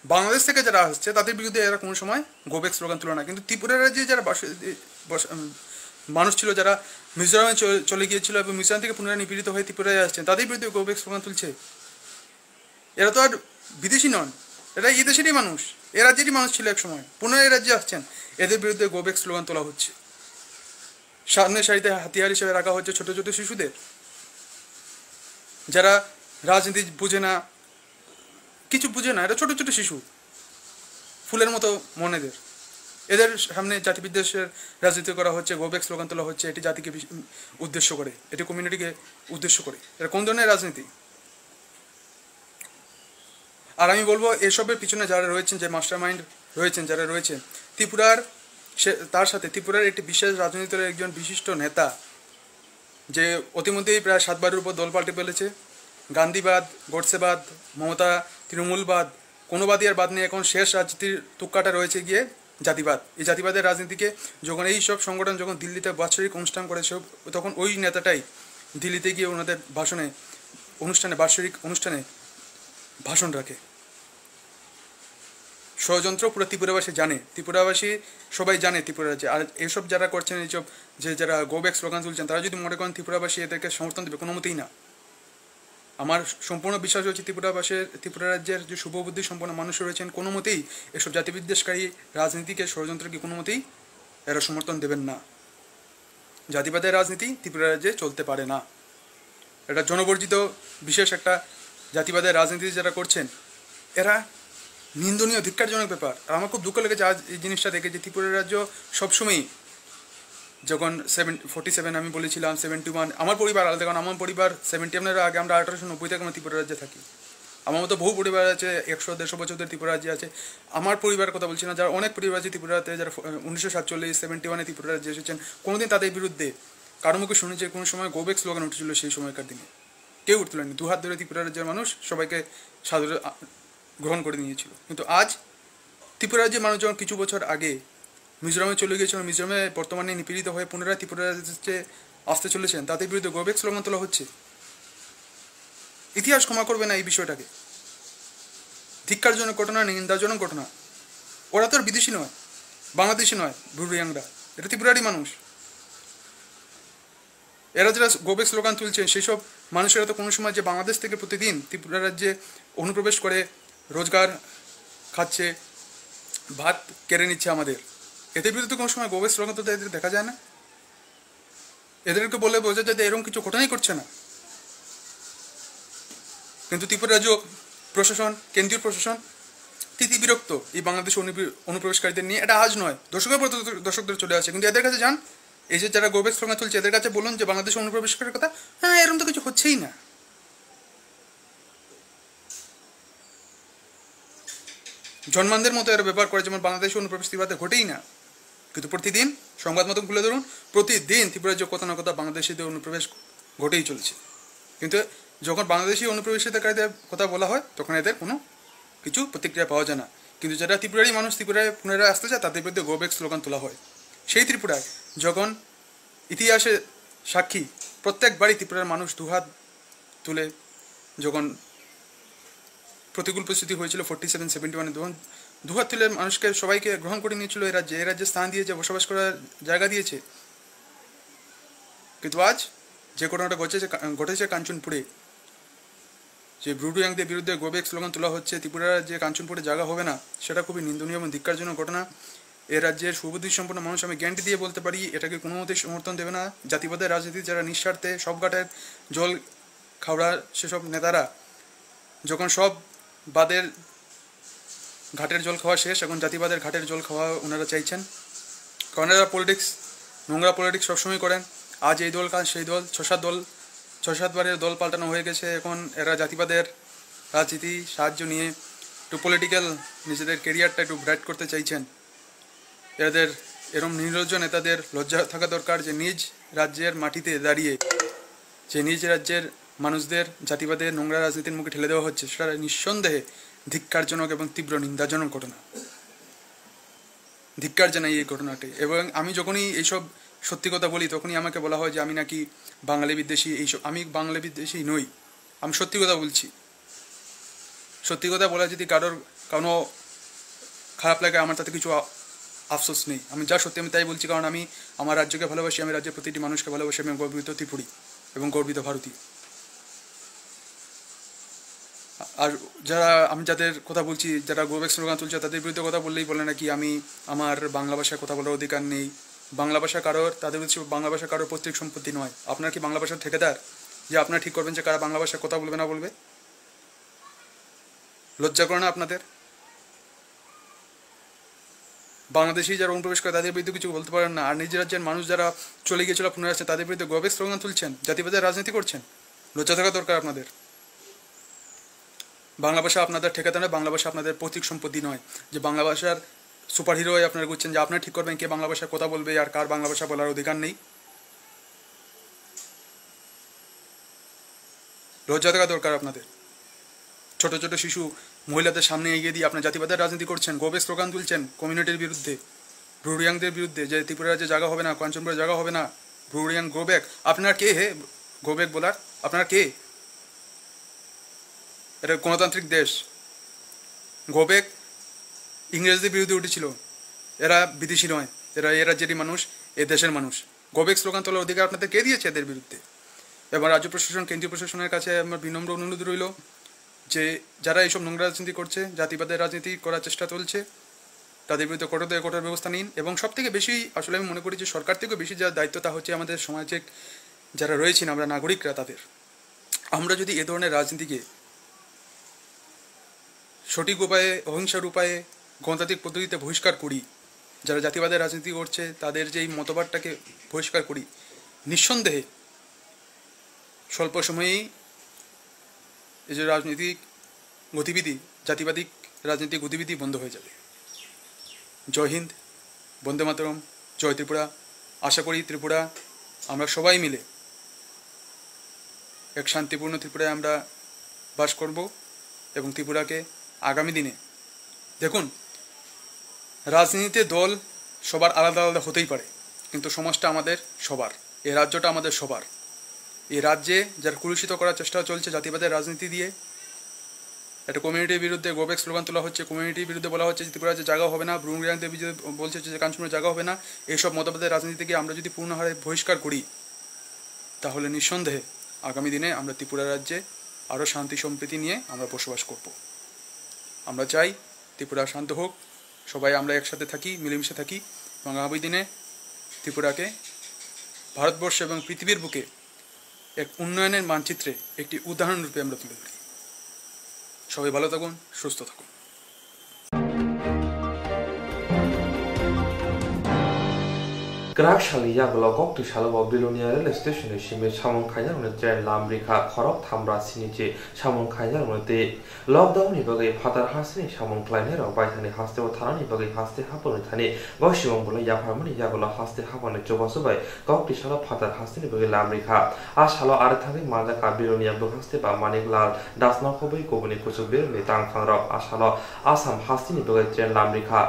বাংলাদেশ থেকে যারা আসছে তাদের বিরুদ্ধে এরা কোনো সময় গোবেক স্লোগান তুলে না, কিন্তু ত্রিপুরা রাজ্যে যারা মানুষ ছিল, যারা মিজোরামে চলে গিয়েছিল এবং মিজোরাম থেকে পুনরায় নিপীড়িত হয়ে ত্রিপুরায় আসছেন, তাদের বিরুদ্ধে গোবেক স্লোগান তুলছে। এরা তো আর বিদেশি নন, এরা এই দেশেরই মানুষ, এ রাজ্যেরই মানুষ ছিল এক সময়, পুনরায় এই রাজ্যে আসছেন, এদের বিরুদ্ধে গোবেক স্লোগান তোলা হচ্ছে। সামনের সারিতে হাতিয়ার হিসেবে রাখা হচ্ছে ছোট ছোট শিশুদের, যারা রাজনীতি বুঝে না, কিছু বুঝে না, এরা ছোট ছোট শিশু, ফুলের মতো মনেদের, এদের সামনে জাতিবিদ্বেষের রাজনীতি করা হচ্ছে, গোবেক স্লোগান তোলা হচ্ছে। এটি জাতিকে উদ্দেশ্য করে, এটি কমিউনিটিকে উদ্দেশ্য করে। এটা কোন ধরনের রাজনীতি? আর আমি বলবো এসবের পিছনে যারা রয়েছেন, যে মাস্টার মাইন্ড রয়েছেন, যারা রয়েছেন ত্রিপুরার, তার সাথে ত্রিপুরার একটি বিশেষ রাজনীতির একজন বিশিষ্ট নেতা, যে অতিমধ্যেই প্রায় 7 বারের উপর দল পাল্টে ফেলেছে। গান্ধীবাদ, গোডসেবাদ, মমতা, তৃণমূলবাদ, কোনোবাদই আর বাদ নেই, এখন শেষ রাজনীতির তুক্কাটা রয়েছে গিয়ে জাতিবাদ। এই জাতিবাদের রাজনীতিকে যখন এই সব সংগঠন যখন দিল্লিতে বাৎসরিক অনুষ্ঠান করে, তখন ওই নেতাটাই দিল্লিতে গিয়ে ওনাদের বাৎসরিক অনুষ্ঠানে ভাষণ রাখে। ষড়যন্ত্র পুরো ত্রিপুরাবাসী জানে, ত্রিপুরাবাসী সবাই জানে ত্রিপুরা রাজ্যে। আর এইসব যারা করছেন, এইসব যে যারা গোবেক স্লোগান তুলছেন, তারা যদি মনে করেন ত্রিপুরাবাসী এদেরকে সমর্থন দেবে, কোনো মতেই না। আমার সম্পূর্ণ বিশ্বাস হচ্ছে ত্রিপুরা রাজ্যের যে শুভবুদ্ধি সম্পন্ন মানুষ রয়েছেন, কোনো মতেই এসব জাতিবিদ্বেষকারী রাজনীতিকে, ষড়যন্ত্রকে কোনো মতেই এরা সমর্থন দেবেন না। জাতিবাদের রাজনীতি ত্রিপুরা রাজ্যে চলতে পারে না। এটা জনবর্জিত বিশেষ একটা জাতিবাদের রাজনীতি যারা করছেন, এরা নিন্দনীয়, ধিক্কারজনক ব্যাপার। আর আমার খুব দুঃখ লেগেছে আজ এই জিনিসটা দেখে, যে ত্রিপুরা রাজ্য সবসময়ই, যখন 47 আমি বলেছিলাম 71, আমার পরিবার আলাদা, কারণ আমার পরিবার 71-এর আগে, আমরা 1890 থেকে আমরা ত্রিপুরা রাজ্যে থাকি। আমার মতো বহু পরিবার আছে, 100-150 বছর ধরে ত্রিপুরা রাজ্যে আছে। আমার পরিবারের কথা বলছি না, যারা অনেক পরিবার আছে ত্রিপুরাতে, যারা 1947, 71-এ ত্রিপুরা রাজ্যে এসেছেন, কোনোদিন তাদের বিরুদ্ধে কারো মুখে শুনি যে কোনো সময় গো ব্যাক স্লোগান উঠেছিল সেই সময়কার দিনে, কেউ উঠলেনি। দুহাত ধরে ত্রিপুরা রাজ্যের মানুষ সবাইকে সাদরে গ্রহণ করে নিয়েছিল। কিন্তু আজ ত্রিপুরা রাজ্যের মানুষ যখন কিছু বছর আগে মিজোরামে চলে গিয়েছিল, মিজোরামে বর্তমানে নিপীড়িত হয়ে পুনরায় ত্রিপুরা রাজ্যে আসতে চলেছেন, তাদের বিরুদ্ধে গো ব্যাক স্লোগান তোলা হচ্ছে। ইতিহাস ক্ষমা করবে না এই বিষয়টাকে। ধিক্কারজনক ঘটনা, নিন্দাজনক ঘটনা। ওরা তো আর বিদেশি নয়, বাংলাদেশি নয়, ব্রুরিয়াংরা, এটা ত্রিপুরারই মানুষ। এরা যারা গো ব্যাক স্লোগান তুলছে সেই সব মানুষেরা তো কোনো সময় যে বাংলাদেশ থেকে প্রতিদিন ত্রিপুরা রাজ্যে অনুপ্রবেশ করে রোজগার খাচ্ছে, ভাত কেড়ে নিচ্ছে আমাদের, এদের বিরুদ্ধে কোনো সময় গো ব্যাক স্লোগান তুলতে এদের দেখা যায় না। এদেরকে বলে বোঝা যায় যে এরকম কিছু ঘটনাই করছে না। কিন্তু ত্রিপুরা রাজ্য প্রশাসন, কেন্দ্রীয় প্রশাসন তিতি বিরক্ত এই বাংলাদেশ অনুপ্রবেশকারীদের নিয়ে। এটা আজ নয়, দশকের পর দশক ধরে চলে আসে। কিন্তু এদের কাছে যান, এই যে যারা গো ব্যাক স্লোগান তুলছে এদের কাছে বলুন যে বাংলাদেশ অনুপ্রবেশকারীর কথা, হ্যাঁ এরকম তো কিছু হচ্ছেই না। জন্মানদের মতো এরা ব্যবহার করে যেমন বাংলাদেশ অনুপ্রবেশ ত্রিপুরাতে ঘটেই না। কিন্তু প্রতিদিন সংবাদ মাধ্যম খুলে ধরুন, প্রতিদিন ত্রিপুরা রাজ্য কোথাও না কোথাও বাংলাদেশিদের অনুপ্রবেশ ঘটেই চলেছে। কিন্তু যখন বাংলাদেশি অনুপ্রবেশকারীদের কথা বলা হয় তখন এদের কোনো কিছু প্রতিক্রিয়া পাওয়া যায় না। কিন্তু যারা ত্রিপুরারই মানুষ ত্রিপুরায় পুনরায় আসতে চায় তাদের বিরুদ্ধে গো ব্যাক স্লোগান তোলা হয়। সেই ত্রিপুরায় যখন ইতিহাসে সাক্ষী প্রত্যেকবারই ত্রিপুরার মানুষ দুহাত তুলে যখন প্রতিকূল পরিস্থিতি হয়েছিল 47-71 তখন দুহাত তুলে মানুষকে সবাইকে গ্রহণ করে নিয়েছিল এই রাজ্যে স্থান দিয়েছে, বসবাস করার জায়গা দিয়েছে। কিন্তু আজ যে ঘটনাটা ঘটেছে কাঞ্চনপুরে, যে ব্রুডিয়াংদের বিরুদ্ধে গো ব্যাক স্লোগান তোলা হচ্ছে, ত্রিপুরার যে কাঞ্চনপুরে জায়গা হবে না, সেটা খুবই নিন্দনীয় এবং ধিক্কারজনক ঘটনা। এ রাজ্যের সুবুদ্ধি সম্পন্ন মানুষ আমি গ্যারান্টি দিয়ে বলতে পারি এটাকে কোনো মতেই সমর্থন দেবে না। জাতিবাদের রাজনীতি যারা নিঃস্বার্থে সব ঘাটের জল খাওড়া সেসব নেতারা যখন সব বাদের ঘাটের জল খাওয়া শেষ, এখন জাতিবাদের ঘাটের জল খাওয়া ওনারা চাইছেন। কারণ এরা পলিটিক্স, নোংরা পলিটিক্স সবসময় করেন। আজ এই দল, কাজ সেই দল, 6-7 বারের দল পাল্টানো হয়ে গেছে। এখন এরা জাতিবাদের রাজনীতি সাহায্য নিয়ে একটু পলিটিক্যাল নিজেদের কেরিয়ারটা একটু ব্রাইট করতে চাইছেন। এদের এরম নির্লজ্জ নেতাদের লজ্জা থাকা দরকার যে নিজ রাজ্যের মাটিতে দাঁড়িয়ে যে নিজ রাজ্যের মানুষদের জাতিবাদের নোংরা রাজনীতির মুখে ঠেলে দেওয়া হচ্ছে, সেটা নিঃসন্দেহে ধিক্কারজনক এবং তীব্র নিন্দাজনক ঘটনা। ধিক্কার জানাই এই ঘটনাটি। এবং আমি যখনই এইসব সত্যি কথা বলি তখনই আমাকে বলা হয় যে আমি নাকি বাঙালি বিদ্বেষী। এইসব আমি বাঙালি বিদ্বেষী নই, আমি সত্যি কথা বলছি। সত্যি কথা বলা যদি কারোর কোনো খারাপ লাগে আমার তাতে কিছু আফসোস নেই। আমি যা সত্যি আমি তাই বলছি, কারণ আমি আমার রাজ্যকে ভালোবাসি, আমি রাজ্যের প্রতিটি মানুষকে ভালোবাসি, আমি গর্বিত ত্রিপুরী এবং গর্বিত ভারতীয়। আর আমি যাদের কথা বলছি, যারা গো ব্যাক স্লোগান তুলছে, তাদের বিরুদ্ধে কথা বললেই বলে নাকি আমি আমার বাংলা ভাষায় কথা বলার অধিকার নেই। বাংলা ভাষা কারোর, তাদের হচ্ছে বাংলা ভাষা কারোর পৈতৃক সম্পত্তি নয়। আপনার কি বাংলা ভাষার ঠিকাদার যে আপনারা ঠিক করবেন যে কারা বাংলা ভাষায় কথা বলবে না বলবে? লজ্জা করে না আপনাদের? বাংলাদেশি যারা অনুপ্রবেশ করে তাদের বিরুদ্ধে কিছু বলতে পারেন না, আর নিজ রাজ্যের মানুষ যারা চলে গিয়েছিল পুনরায় আসছে তাদের বিরুদ্ধে গো ব্যাক স্লোগান তুলছেন, জাতিবাদের রাজনীতি করছেন। লজ্জা থাকা দরকার আপনাদের। বাংলা ভাষা আপনাদের ঠিকাদার নয়, বাংলা ভাষা আপনাদের পৈতৃক সম্পত্তি নয় যে বাংলা ভাষার সুপার হিরো হয়ে আপনারা বুঝছেন যে আপনারা ঠিক করবেন কে বাংলা ভাষায় কথা বলবে আর কার বাংলা ভাষা বলার অধিকার নেই। লজ্জা থাকা দরকার আপনাদের। ছোট ছোট শিশু মহিলাদের সামনে এগিয়ে দিয়ে আপনার জাতিবাদের রাজনীতি করছেন, গো ব্যাক স্লোগান তুলছেন কমিউনিটির বিরুদ্ধে, ব্রুডিয়াংদের বিরুদ্ধে, যে ত্রিপুরা রাজ্যে জায়গা হবে না, কাঞ্চনপুরে জায়গা হবে না, ব্রুডিয়াং গো ব্যাক। আপনার কে হে গো ব্যাক বলার? আপনার কে? এটা গণতান্ত্রিক দেশ। গো ব্যাক ইংরেজদের বিরুদ্ধে উঠেছিল, এরা বিদেশি নয়, এরা এ রাজ্যেরই মানুষ, এ দেশের মানুষ। গো ব্যাক স্লোগান তোলার অধিকার আপনাদের কে দিয়েছে এদের বিরুদ্ধে? এবার রাজ্য প্রশাসন, কেন্দ্রীয় প্রশাসনের কাছে আমার বিনম্র অনুরোধ রইল যে যারা এইসব নোংরা রাজনীতি করছে, জাতিবাদের রাজনীতি করার চেষ্টা চলছে, তাদের বিরুদ্ধে কঠোর ব্যবস্থা নিন। এবং সব থেকে বেশি আসলে আমি মনে করি যে সরকার থেকেও বেশি যার দায়িত্ব তা হচ্ছে আমাদের সমাজে যারা রয়েছেন আমরা নাগরিকরা, তাদের। আমরা যদি এ ধরনের রাজনীতিকে সঠিক উপায়ে, অহিংসার উপায়ে, গণতান্ত্রিক পদ্ধতিতে বহিষ্কার করি, যারা জাতিবাদের রাজনীতি করছে তাদের যেই মতবাদটাকে বহিষ্কার করি, নিঃসন্দেহে স্বল্প সময়েই এই যে রাজনৈতিক গতিবিধি, জাতিবাদিক রাজনৈতিক গতিবিধি বন্ধ হয়ে যাবে। জয় হিন্দ, বন্দে মাতরম, জয় ত্রিপুরা। আশা করি ত্রিপুরা আমরা সবাই মিলে এক শান্তিপূর্ণ ত্রিপুরায় আমরা বাস করব এবং ত্রিপুরাকে আগামী দিনে দেখুন রাজনীতিতে দল সবার আলাদা আলাদা হতেই পারে কিন্তু সমাজটা আমাদের সবার এই রাজ্যটা আমাদের সবার এই রাজ্যে যারা কলুষিত করার চেষ্টা চলছে জাতিবাদের রাজনীতি দিয়ে একটা কমিউনিটির বিরুদ্ধে গোব্যাক স্লোগান তোলা হচ্ছে কমিউনিটির বিরুদ্ধে বলা হচ্ছে যে ত্রিপুরা রাজ্যে জায়গা হবে না ব্রুংরিয়াং দেবী বলছে যে কাঞ্চনপুরে জায়গা হবে না এইসব মতবাদের রাজনীতিকে আমরা যদি পূর্ণ হারে বহিষ্কার করি তাহলে নিঃসন্দেহে আগামী দিনে আমরা ত্রিপুরা রাজ্যে আরও শান্তি সম্প্রীতি নিয়ে আমরা বসবাস করব আমরা চাই ত্রিপুরা শান্ত হোক সবাই আমরা একসাথে থাকি মিলেমিশে থাকি এবং আগামী দিনে ত্রিপুরাকে ভারতবর্ষ এবং পৃথিবীর বুকে এক উন্নয়নের মানচিত্রে একটি উদাহরণ রূপে আমরা তুলে ধরি সবাই ভালো থাকুন সুস্থ থাকুন Grak shali ya blogok tu shalwa bilonia rail station shime samon khanya ne train lambrika khorok thamra siniche samon khanya ne lockdown ni bagai phatar hasni samon klaine ro baithani haste o tharani bagai haste haponi thani goshimon bola ya pharmani ya bola haste hapone jobaso bai gok tu shalwa phatar hasni bagai lambrika a shalo ar thani maja ka bilonia bhaste ba maniklal dasna khobai kobuni kusubir me tang phangra a shalo asam hasni bagai train lambrika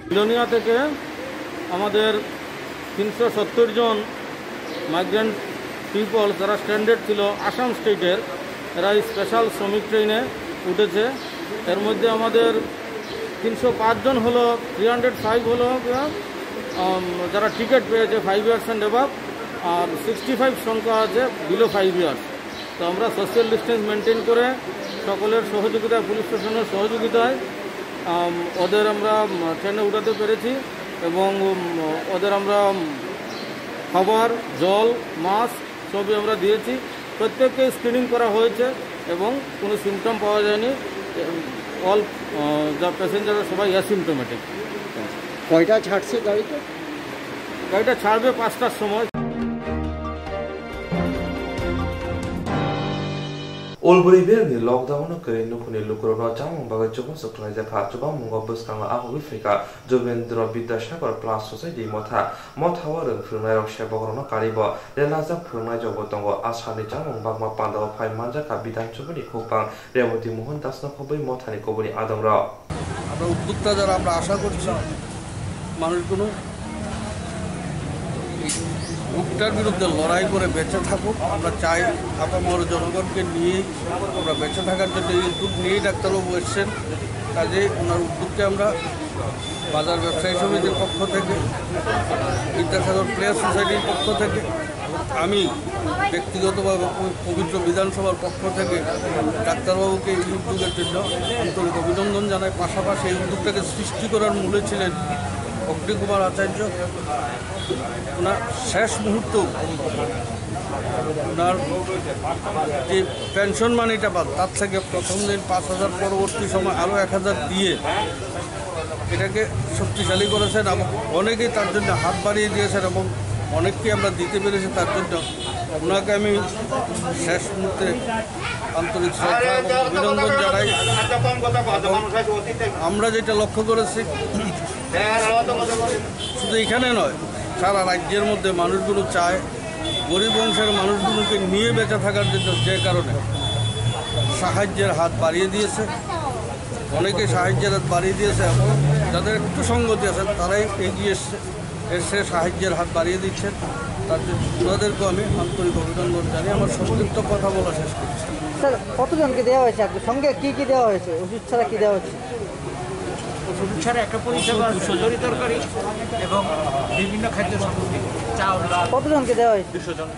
Belonia থেকে আমাদের 370 জন migrant people যারা standard ছিল আসাম স্টেটের এরা special শ্রমিক ট্রেনে উঠেছে এর মধ্যে আমাদের 305 জন হলো 305 হলো যারা টিকিট পেয়েছে 5 ইয়ার্স অ্যান্ড অ্যাবাভ আর 65 সংখ্যা আছে বিলো 5 ইয়ার্স তো আমরা সোশ্যাল ডিস্টেন্স মেনটেন করে সকলের সহযোগিতায় পুলিশ প্রশাসনের সহযোগিতায় ওদের আমরা ট্রেনে উঠাতে পেরেছি এবং ওদের আমরা খাবার জল মাস্ক সবই আমরা দিয়েছি প্রত্যেককে স্ক্রিনিং করা হয়েছে এবং কোনো সিমটম পাওয়া যায়নি অল যা প্যাসেঞ্জাররা সবাই অ্যাসিমটোমেটিক কয়টা ছাড়ছে গাড়িটা ছাড়বে 5টার সময় Olburiber ni lockdown kare nukuni lukurona jamong baga jobon soklai jaka jobon mungo buskanga ahobi frika Jobendra Bidyashagar Plus Society motha warung phunai rok sebogorona karibo relajak phunai jobotongo asani jamong bagma pandawa phai manjaka bidan choboni khopang Remoti Mohan Dasna khobai mothani koboni adamra আমরা উদ্যোক্তা যারা আমরা আশা করছি মানুষগুলো রোগটার বিরুদ্ধে লড়াই করে বেঁচে থাকুক আমরা চাই আপামর জনগণকে নিয়ে আমরা বেঁচে থাকার জন্য এই উদ্যোগ নিয়েই ডাক্তারবাবু এসছেন কাজে ওনার উদ্যোগকে আমরা বাজার ব্যবসায়ী সমিতির পক্ষ থেকে বিদ্যাসাগর প্লেয়ার সোসাইটির পক্ষ থেকে আমি ব্যক্তিগতভাবে পবিত্র বিধানসভার পক্ষ থেকে ডাক্তারবাবুকে এই উদ্যোগের জন্য আন্তরিক অভিনন্দন জানাই পাশাপাশি এই উদ্যোগটাকে সৃষ্টি করার মূলে ছিলেন অগ্নিকুমার আচার্য ওনার শেষ মুহূর্ত ওনার যে পেনশন মানিটা পান তার থেকে প্রথম দিন 5,000 পরবর্তী সময় আরও 1,000 দিয়ে এটাকে শক্তিশালী করেছেন এবং অনেকেই তার জন্য হাত বাড়িয়ে দিয়েছেন এবং অনেককে আমরা দিতে পেরেছি তার জন্য ওনাকে আমি শেষ মুহূর্তে আন্তরিক শ্রদ্ধা এবং অভিনন্দন জানাই আমরা যেটা লক্ষ্য করেছি শুধু এখানে নয় সারা রাজ্যের মধ্যে মানুষগুলো চায় গরিব অংশের মানুষগুলোকে নিয়ে বেঁচে থাকার জন্য যে কারণে সাহায্যের হাত বাড়িয়ে দিয়েছে অনেকে সাহায্যের হাত বাড়িয়ে দিয়েছে এবং যাদের একটু সঙ্গতি আছে তারাই এগিয়ে এসে সাহায্যের হাত বাড়িয়ে দিচ্ছেন তার জন্য ওনাদেরকেও আমি আন্তরিক অভিনন্দন জানি আমার সংক্ষিপ্ত কথা বলা শেষ করছি স্যার কতজনকে দেওয়া হয়েছে সঙ্গে কী কী দেওয়া হয়েছে ওষুধ ছাড়া কী দেওয়া হচ্ছে ওষুধ ছাড়া একটা পরিষেবা তরি তরকারি এবং বিভিন্ন খাদ্য সামগ্রী চাউল কতজনকে দেওয়া হয়েছে 200 জন